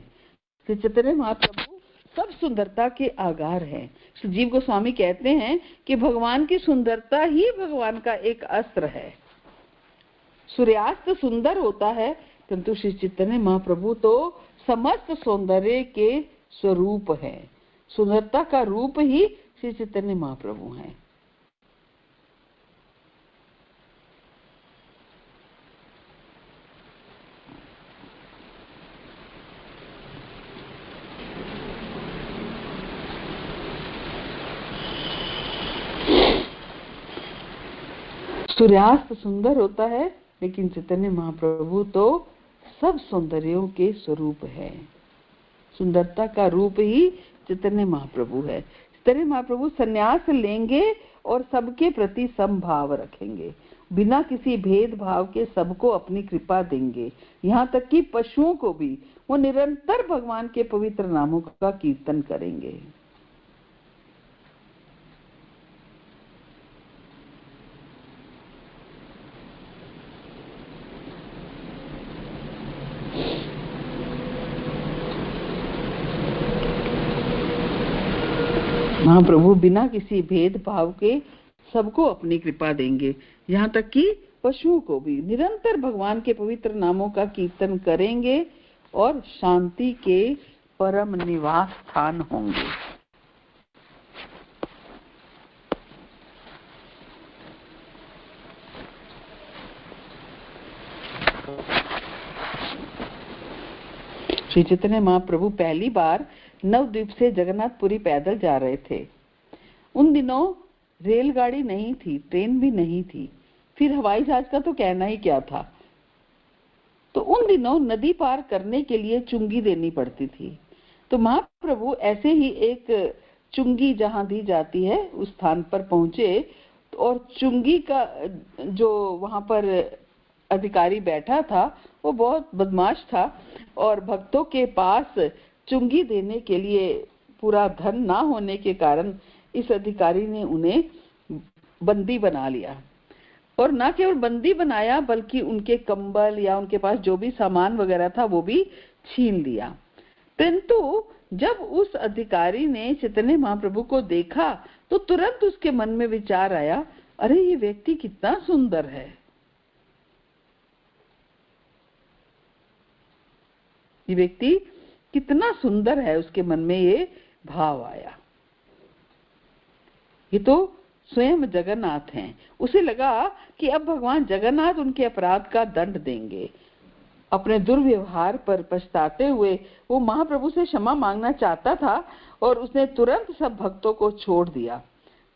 श्री चैतन्य महाप्रभु सब सुंदरता के आगार हैं। श्री जीव गोस्वामी कहते हैं कि भगवान की सुंदरता ही भगवान का एक अस्त्र है। सूर्यास्त सुंदर होता है, किंतु श्री चैतन्य महाप्रभु तो समस्त सौंदर्य के स्वरूप है। सुंदरता का रूप ही श्री चैतन्य महाप्रभु हैं। सूर्यास्त सुंदर होता है, लेकिन चैतन्य महाप्रभु तो सब सौंदर्यों के स्वरूप है। सुंदरता का रूप ही चैतन्य महाप्रभु है। चैतन्य महाप्रभु संन्यास लेंगे और सबके प्रति समभाव रखेंगे, बिना किसी भेदभाव के सबको अपनी कृपा देंगे, यहाँ तक कि पशुओं को भी। वो निरंतर भगवान के पवित्र नामों का कीर्तन करेंगे। महाप्रभु बिना किसी भेदभाव के सबको अपनी कृपा देंगे, यहाँ तक कि पशुओं को भी। निरंतर भगवान के पवित्र नामों का कीर्तन करेंगे और शांति के परम निवास स्थान होंगे। श्री चैतन्य महाप्रभु पहली बार नवद्वीप से जगन्नाथपुरी पैदल जा रहे थे। उन दिनों रेलगाड़ी नहीं थी, ट्रेन भी नहीं थी, फिर हवाई जहाज का तो कहना ही क्या था। तो उन दिनों नदी पार करने के लिए चुंगी देनी पड़ती थी। तो महाप्रभु ऐसे ही एक चुंगी जहां दी जाती है उस स्थान पर पहुंचे, और चुंगी का जो वहां पर अधिकारी बैठा था वो बहुत बदमाश था, और भक्तों के पास चुंगी देने के लिए पूरा धन ना होने के कारण इस अधिकारी ने उन्हें बंदी बना लिया। और ना केवल बंदी बनाया, बल्कि उनके कंबल या उनके पास जो भी सामान वगैरह था वो भी छीन लिया। परंतु जब उस अधिकारी ने चैतन्य महाप्रभु को देखा तो तुरंत उसके मन में विचार आया, अरे ये व्यक्ति कितना सुंदर है, ये व्यक्ति कितना सुंदर है। उसके मन में ये भाव आया, ये तो स्वयं जगन्नाथ हैं। उसे लगा कि अब भगवान जगन्नाथ उनके अपराध का दंड देंगे। अपने दुर्व्यवहार पर पछताते हुए वो महाप्रभु से क्षमा मांगना चाहता था, और उसने तुरंत सब भक्तों को छोड़ दिया।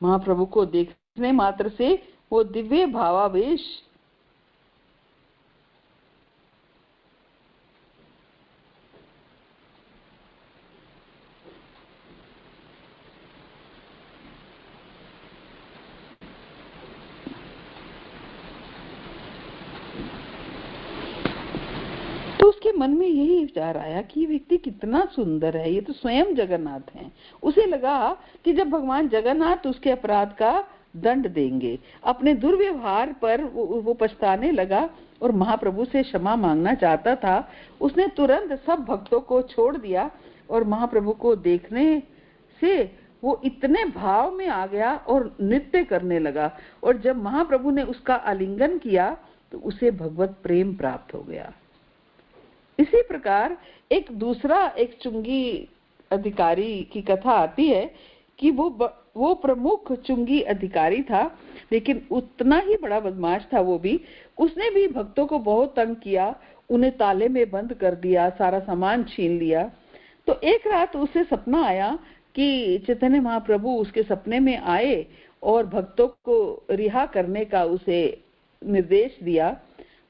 महाप्रभु को देखने मात्र से वो दिव्य भावावेश उसके मन में यही विचार आया कि ये व्यक्ति कितना सुंदर है, ये तो स्वयं जगन्नाथ हैं। उसे लगा कि जब भगवान जगन्नाथ उसके अपराध का दंड देंगे, अपने दुर्व्यवहार पर वो पछताने लगा और महाप्रभु से क्षमा मांगना चाहता था। उसने तुरंत सब भक्तों को छोड़ दिया और महाप्रभु को देखने से वो इतने भाव में आ गया और नृत्य करने लगा। और जब महाप्रभु ने उसका आलिंगन किया तो उसे भगवत प्रेम प्राप्त हो गया। इसी प्रकार एक चुंगी अधिकारी की कथा आती है कि वो प्रमुख चुंगी अधिकारी था, लेकिन उतना ही बड़ा बदमाश था वो भी। उसने भी भक्तों को बहुत तंग किया, उन्हें ताले में बंद कर दिया, सारा सामान छीन लिया। तो एक रात उसे सपना आया कि चैतन्य महाप्रभु उसके सपने में आए और भक्तों को रिहा करने का उसे निर्देश दिया।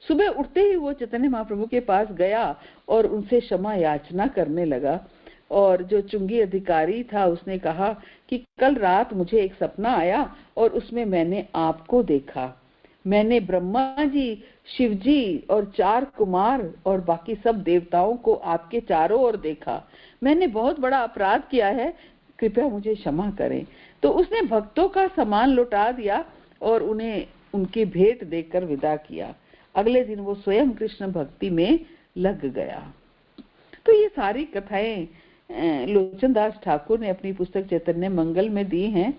सुबह उठते ही वो चैतन्य महाप्रभु के पास गया और उनसे क्षमा याचना करने लगा। और जो चुंगी अधिकारी था उसने कहा कि कल रात मुझे एक सपना आया और उसमें मैंने आपको देखा। मैंने ब्रह्मा जी, शिव जी और 4 कुमार और बाकी सब देवताओं को आपके चारों ओर देखा। मैंने बहुत बड़ा अपराध किया है, कृपया मुझे क्षमा करें। तो उसने भक्तों का सामान लौटा दिया और उन्हें उनकी भेंट देकर विदा किया। अगले दिन वो स्वयं कृष्ण भक्ति में लग गया। तो ये सारी कथाएं लोचनदास ठाकुर ने अपनी पुस्तक चैतन्य मंगल में दी हैं।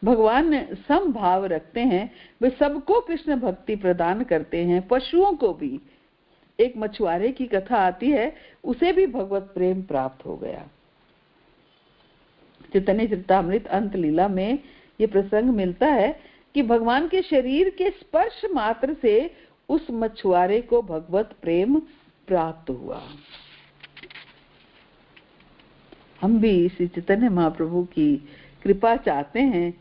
भगवान समभाव रखते हैं, वे सबको कृष्ण भक्ति प्रदान करते हैं, पशुओं को भी। एक मछुआरे की कथा आती है, उसे भी भगवत प्रेम प्राप्त हो गया। चैतन्य चरितामृत अंत लीला में ये प्रसंग मिलता है कि भगवान के शरीर के स्पर्श मात्र से उस मछुआरे को भगवत प्रेम प्राप्त हुआ। हम भी श्री चैतन्य महाप्रभु की कृपा चाहते हैं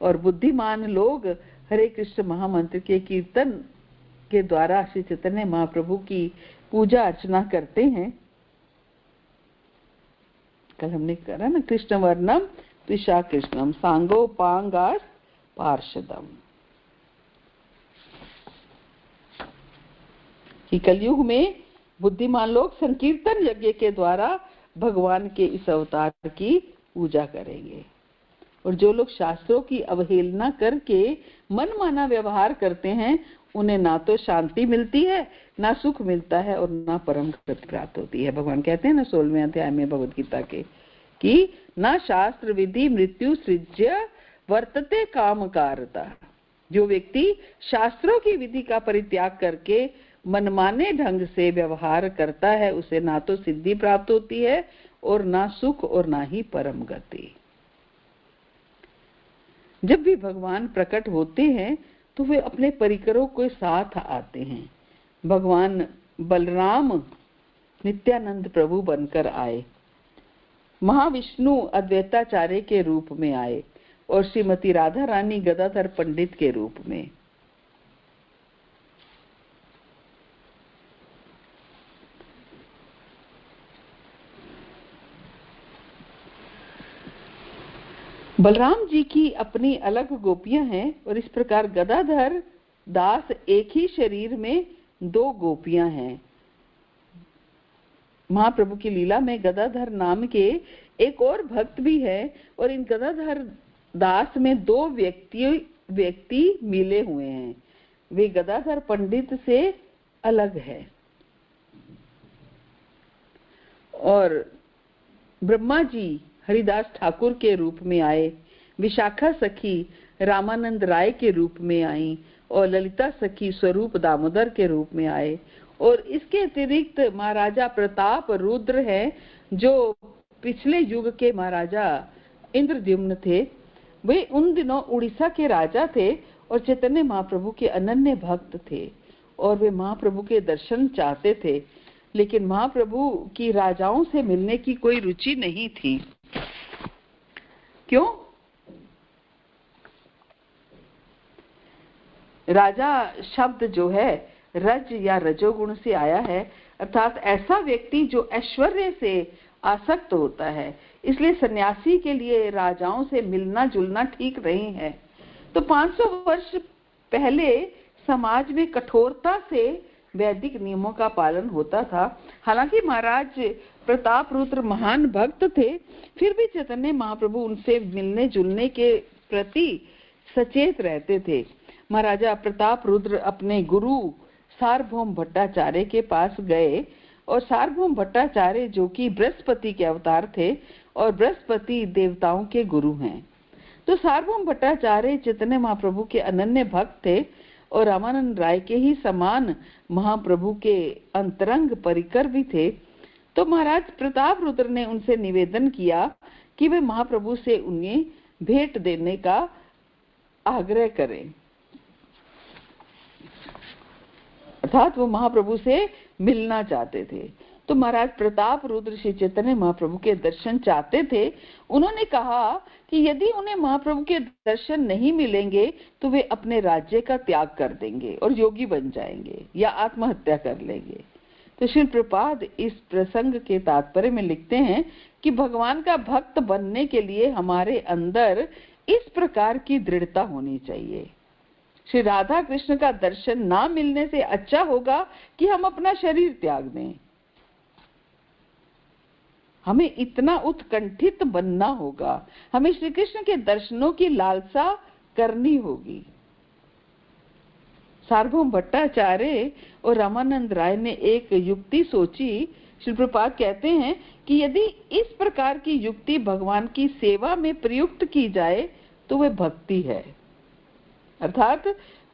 और बुद्धिमान लोग हरे कृष्ण महामंत्र के कीर्तन के द्वारा श्री चैतन्य महाप्रभु की पूजा अर्चना करते हैं। कल हमने करा ना, कृष्ण वर्णम त्विषा कृष्णम सांगो पांगास पार्षदम, कि कलयुग में बुद्धिमान लोग संकीर्तन यज्ञ के द्वारा भगवान के इस अवतार की पूजा करेंगे। और जो लोग शास्त्रों की अवहेलना करके मनमाना व्यवहार करते हैं, उन्हें ना तो शांति मिलती है, ना सुख मिलता है और ना परम गति प्राप्त होती है। भगवान कहते हैं ना 16वें अध्याय में भगवद गीता के कि ना शास्त्र विधि मृत्यु सृज्य वर्तते कामकारता। जो व्यक्ति शास्त्रों की विधि का परित्याग करके मनमाने ढंग से व्यवहार करता है, उसे ना तो सिद्धि प्राप्त होती है और ना सुख और ना ही परम गति। जब भी भगवान प्रकट होते हैं तो वे अपने परिकरों के साथ आते हैं। भगवान बलराम नित्यानंद प्रभु बनकर आए, महाविष्णु अद्वैताचार्य के रूप में आए और श्रीमती राधा रानी गदाधर पंडित के रूप में। बलराम जी की अपनी अलग गोपियां हैं और इस प्रकार गदाधर दास एक ही शरीर में 2 गोपियां हैं। महाप्रभु की लीला में गदाधर नाम के एक और भक्त भी है और इन गदाधर दास में 2 व्यक्ति मिले हुए हैं। वे गदाधर पंडित से अलग है। और ब्रह्मा जी हरिदास ठाकुर के रूप में आए, विशाखा सखी रामानंद राय के रूप में आई और ललिता सखी स्वरूप दामोदर के रूप में आए। और इसके अतिरिक्त महाराजा प्रताप रुद्र है, जो पिछले युग के महाराजा इंद्रद्युम्न थे। वे उन दिनों उड़ीसा के राजा थे और चैतन्य महाप्रभु के अनन्य भक्त थे और वे महाप्रभु के दर्शन चाहते थे, लेकिन महाप्रभु की राजाओं से मिलने की कोई रुचि नहीं थी। क्यों? राजा शब्द जो है रज या रजोगुण से आया है, अर्थात ऐसा व्यक्ति जो ऐश्वर्य से आसक्त होता है। इसलिए सन्यासी के लिए राजाओं से मिलना जुलना ठीक नहीं है। तो 500 वर्ष पहले समाज में कठोरता से वैदिक नियमों का पालन होता था। हालांकि महाराज प्रताप रुद्र महान भक्त थे, फिर भी चैतन्य महाप्रभु उनसे मिलने जुलने के प्रति सचेत रहते थे। महाराजा प्रताप रुद्र अपने गुरु सार्वभौम भट्टाचार्य के पास गए और सार्वभौम भट्टाचार्य, जो कि बृहस्पति के अवतार थे और बृहस्पति देवताओं के गुरु हैं, तो सार्वभौम भट्टाचार्य चैतन्य महाप्रभु के अनन्य भक्त थे और रामानंद राय के ही समान महाप्रभु के अंतरंग परिकर भी थे। तो महाराज प्रताप रुद्र ने उनसे निवेदन किया कि वे महाप्रभु से उन्हें भेंट देने का आग्रह करें, अर्थात वो महाप्रभु से मिलना चाहते थे। तो महाराज प्रताप रुद्र श्री चैतन्य महाप्रभु के दर्शन चाहते थे। उन्होंने कहा कि यदि उन्हें महाप्रभु के दर्शन नहीं मिलेंगे तो वे अपने राज्य का त्याग कर देंगे और योगी बन जाएंगे या आत्महत्या कर लेंगे। तो श्री प्रभुपाद इस प्रसंग के तात्पर्य में लिखते हैं कि भगवान का भक्त बनने के लिए हमारे अंदर इस प्रकार की दृढ़ता होनी चाहिए। श्री राधा कृष्ण का दर्शन ना मिलने से अच्छा होगा कि हम अपना शरीर त्याग दें। हमें इतना उत्कंठित बनना होगा, हमें श्री कृष्ण के दर्शनों की लालसा करनी होगी। सार्वभौम भट्टाचार्य और रामानंद राय ने एक युक्ति सोची। श्री प्रभुपाद कहते हैं कि यदि इस प्रकार की युक्ति भगवान की सेवा में प्रयुक्त की जाए तो वह भक्ति है। अर्थात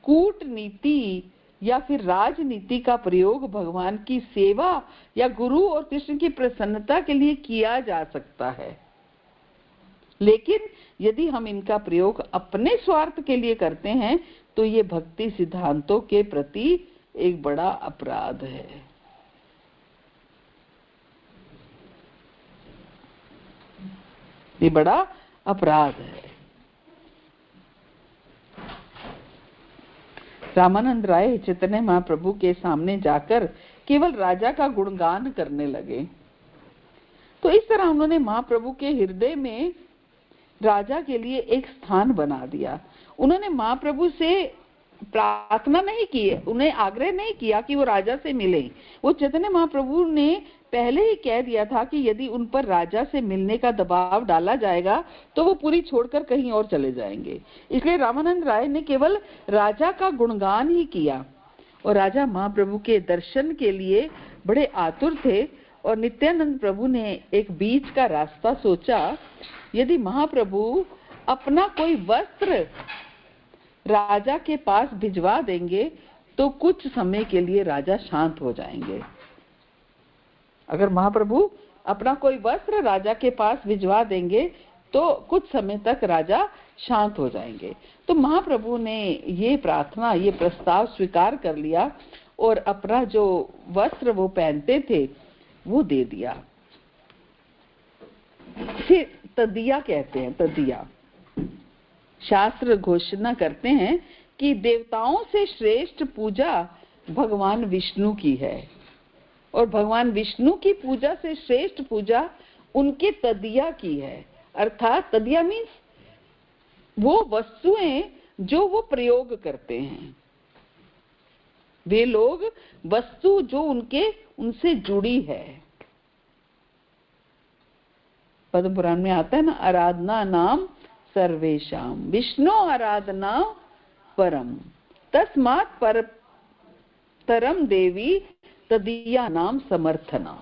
कूटनीति या फिर राजनीति का प्रयोग भगवान की सेवा या गुरु और कृष्ण की प्रसन्नता के लिए किया जा सकता है, लेकिन यदि हम इनका प्रयोग अपने स्वार्थ के लिए करते हैं तो ये भक्ति सिद्धांतों के प्रति एक बड़ा अपराध है। ये बड़ा अपराध है। रामानंद राय चैतन्य महाप्रभु के सामने जाकर केवल राजा का गुणगान करने लगे। तो इस तरह उन्होंने महाप्रभु के हृदय में राजा के लिए एक स्थान बना दिया। उन्होंने महाप्रभु से प्रार्थना नहीं की, उन्हें आग्रह नहीं किया कि वो राजा से मिले। वो चैतन्य महाप्रभु ने पहले ही कह दिया था कि यदि उन पर राजा से मिलने का दबाव डाला जाएगा तो वो पूरी छोड़कर कहीं और चले जाएंगे। इसलिए रामानंद राय ने केवल राजा का गुणगान ही किया और राजा महाप्रभु के दर्शन के लिए बड़े आतुर थे। और नित्यानंद प्रभु ने एक बीच का रास्ता सोचा। यदि महाप्रभु अपना कोई वस्त्र राजा के पास भिजवा देंगे तो कुछ समय के लिए राजा शांत हो जाएंगे। अगर महाप्रभु अपना कोई वस्त्र राजा के पास भिजवा देंगे तो कुछ समय तक राजा शांत हो जाएंगे। तो महाप्रभु ने ये प्रार्थना, ये प्रस्ताव स्वीकार कर लिया और अपना जो वस्त्र वो पहनते थे वो दे दिया। फिर तदिया कहते हैं, तदिया शास्त्र घोषणा करते हैं कि देवताओं से श्रेष्ठ पूजा भगवान विष्णु की है और भगवान विष्णु की पूजा से श्रेष्ठ पूजा उनके तदिया की है। अर्थात तदिया मीन्स वो वस्तुएं जो वो प्रयोग करते हैं, वे लोग वस्तु जो उनसे जुड़ी है। पद्म पुराण में आता है ना, आराधना नाम सर्वेशाम विष्णु आराधना परम तस्मात् परम देवी तदीया नाम समर्थना।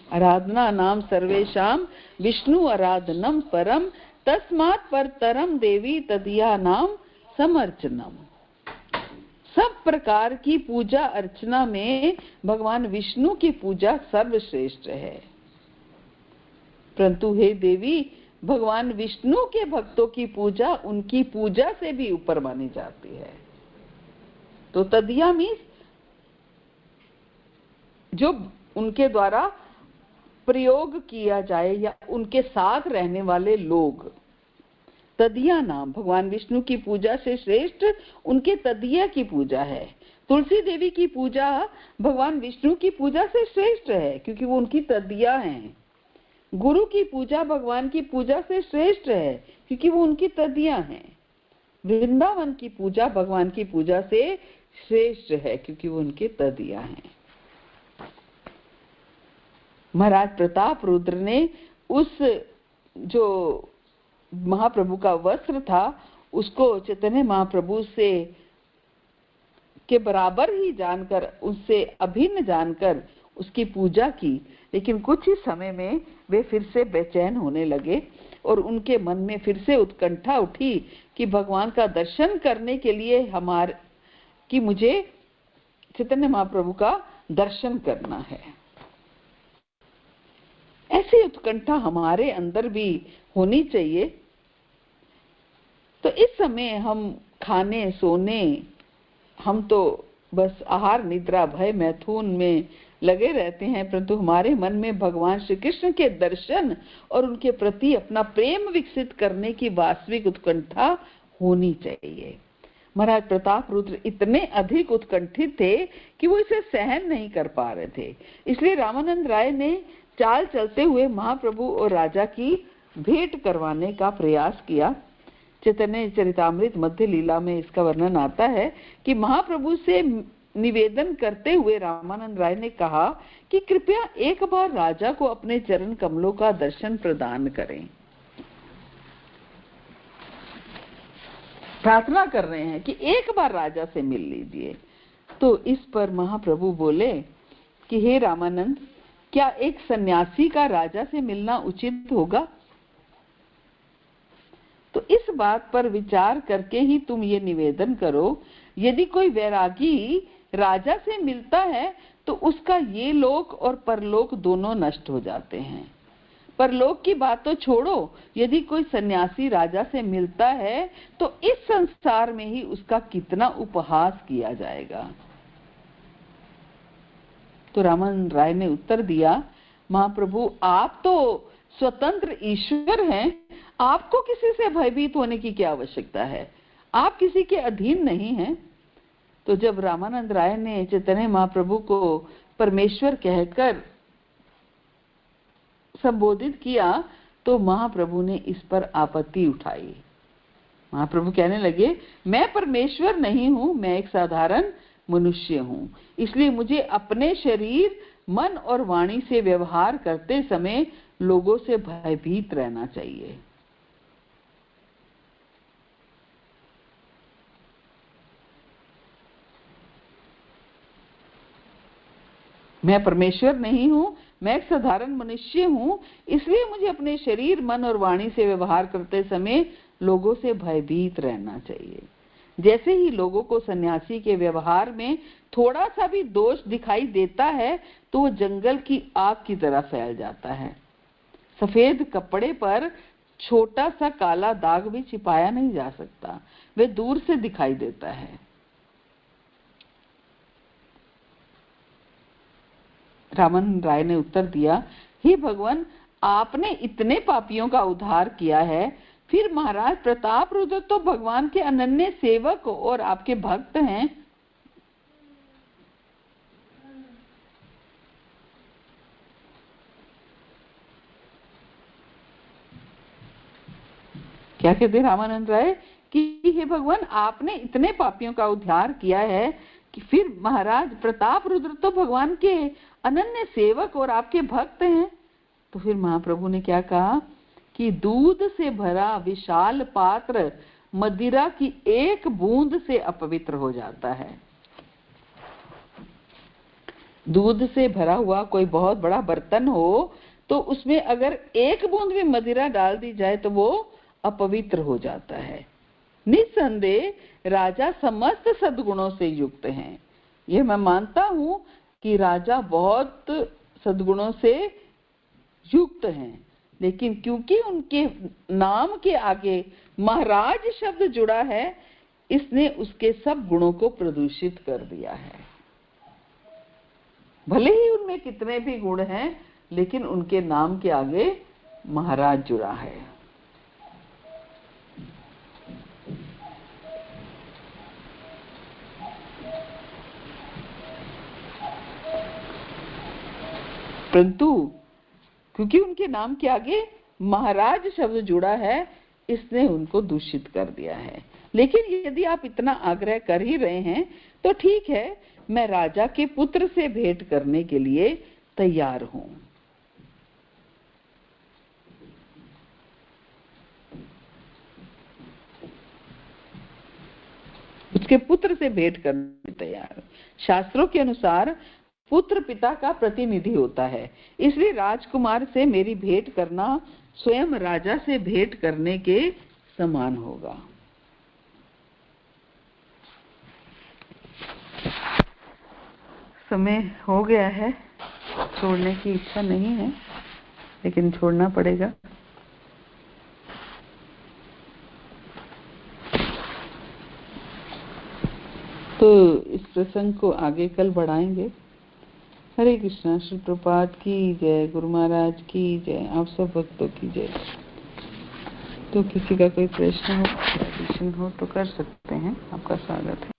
आराधना नाम सर्वेशाम विष्णु आराधनम परम तस्मात् परम देवी तदीया नाम समर्चनम। सब प्रकार की पूजा अर्चना में भगवान विष्णु की पूजा सर्वश्रेष्ठ है, परंतु हे देवी भगवान विष्णु के भक्तों की पूजा उनकी पूजा से भी ऊपर मानी जाती है। तो तदिया मीन्स जो उनके द्वारा प्रयोग किया जाए या उनके साथ रहने वाले लोग। तदिया नाम भगवान विष्णु की पूजा से श्रेष्ठ उनके तदिया की पूजा है। तुलसी देवी की पूजा भगवान विष्णु की पूजा से श्रेष्ठ है क्योंकि वो उनकी तदिया हैं। गुरु की पूजा भगवान की पूजा से श्रेष्ठ है क्योंकि वो उनकी तदिया हैं। वृंदावन की पूजा भगवान की पूजा से श्रेष्ठ है क्योंकि वो उनके तदिया हैं। महाराज प्रताप रुद्र ने उस जो महाप्रभु का वस्त्र था उसको चैतन्य महाप्रभु से के बराबर ही जानकर, उससे अभिन्न जानकर उसकी पूजा की। लेकिन कुछ ही समय में वे फिर से बेचैन होने लगे और उनके मन में फिर से उत्कंठा उठी कि भगवान का दर्शन करने के लिए कि मुझे चैतन्य महाप्रभु का दर्शन करना है। ऐसी उत्कंठा हमारे अंदर भी होनी चाहिए। तो इस समय हम खाने सोने, हम तो बस आहार निद्रा भय मैथुन में लगे रहते हैं, परंतु हमारे मन में भगवान श्री कृष्ण के दर्शन और उनके प्रति अपना प्रेम विकसित करने की वास्तविक उत्कंठा होनी चाहिए। महाराज प्रताप रुद्र इतने अधिक उत्कंठित थे कि वो इसे सहन नहीं कर पा रहे थे। इसलिए रामानंद राय ने चाल चलते हुए महाप्रभु और राजा की भेंट करवाने का प्रयास किया। चैतन्य चरितामृत मध्य लीला में इसका वर्णन आता है कि महाप्रभु से निवेदन करते हुए रामानंद राय ने कहा कि कृपया एक बार राजा को अपने चरण कमलों का दर्शन प्रदान करें। प्रार्थना कर रहे हैं कि एक बार राजा से मिल लीजिए। तो इस पर महाप्रभु बोले कि हे रामानंद, क्या एक सन्यासी का राजा से मिलना उचित होगा? तो इस बात पर विचार करके ही तुम ये निवेदन करो, यदि कोई वैरागी राजा से मिलता है तो उसका ये लोक और परलोक दोनों नष्ट हो जाते हैं। परलोक की बात तो छोड़ो, यदि कोई सन्यासी राजा से मिलता है तो इस संसार में ही उसका कितना उपहास किया जाएगा। तो रामानंद राय ने उत्तर दिया, महाप्रभु आप तो स्वतंत्र ईश्वर हैं, आपको किसी से भयभीत होने की क्या आवश्यकता है, आप किसी के अधीन नहीं हैं। तो जब रामानंद राय ने चैतन्य महाप्रभु को परमेश्वर कहकर संबोधित किया तो महाप्रभु ने इस पर आपत्ति उठाई। महाप्रभु कहने लगे, मैं परमेश्वर नहीं हूं, मैं एक साधारण मनुष्य हूं, इसलिए मुझे अपने शरीर, मन और वाणी से व्यवहार करते समय लोगों से भयभीत रहना चाहिए। मैं परमेश्वर नहीं हूं, मैं एक साधारण मनुष्य हूं, इसलिए मुझे अपने शरीर, मन और वाणी से व्यवहार करते समय लोगों से भयभीत रहना चाहिए। जैसे ही लोगों को सन्यासी के व्यवहार में थोड़ा सा भी दोष दिखाई देता है तो वो जंगल की आग की तरह फैल जाता है। सफेद कपड़े पर छोटा सा काला दाग भी छिपाया नहीं जा सकता, वे दूर से दिखाई देता है। रामानंद राय ने उत्तर दिया, हे भगवान, आपने इतने पापियों का उद्धार किया है, फिर महाराज प्रताप रुद्र तो भगवान के अनन्य सेवक और आपके भक्त हैं। क्या कहते रामानंद राय कि हे भगवान, आपने इतने पापियों का उद्धार किया है कि फिर महाराज प्रताप रुद्र तो भगवान के अनन्य सेवक और आपके भक्त हैं। तो फिर महाप्रभु ने क्या कहा कि दूध से भरा विशाल पात्र मदिरा की एक बूंद से अपवित्र हो जाता है। दूध से भरा हुआ कोई बहुत बड़ा बर्तन हो तो उसमें अगर एक बूंद भी मदिरा डाल दी जाए तो वो अपवित्र हो जाता है। निस्संदेह राजा समस्त सद्गुणों से युक्त हैं। यह मैं मानता हूं कि राजा बहुत सद्गुणों से युक्त हैं, लेकिन क्योंकि उनके नाम के आगे महाराज शब्द जुड़ा है, इसने उसके सब गुणों को प्रदूषित कर दिया है। भले ही उनमें कितने भी गुण हैं, लेकिन उनके नाम के आगे महाराज जुड़ा है। परंतु क्योंकि उनके नाम के आगे महाराज शब्द जुड़ा है, इसने उनको दूषित कर दिया है। लेकिन यदि आप इतना आग्रह कर ही रहे हैं तो ठीक है, मैं राजा के पुत्र से भेंट करने के लिए तैयार हूं। उसके पुत्र से भेंट करने तैयार। शास्त्रों के अनुसार पुत्र पिता का प्रतिनिधि होता है, इसलिए राजकुमार से मेरी भेंट करना स्वयं राजा से भेंट करने के समान होगा। समय हो गया है, छोड़ने की इच्छा नहीं है, लेकिन छोड़ना पड़ेगा। तो इस प्रसंग को आगे कल बढ़ाएंगे। हरे कृष्णा। श्री प्रभुपाद की जय, गुरु महाराज की जय, आप सब भक्तों की जय। तो किसी का कोई प्रश्न हो, एडिशन हो तो कर सकते हैं। आपका स्वागत है।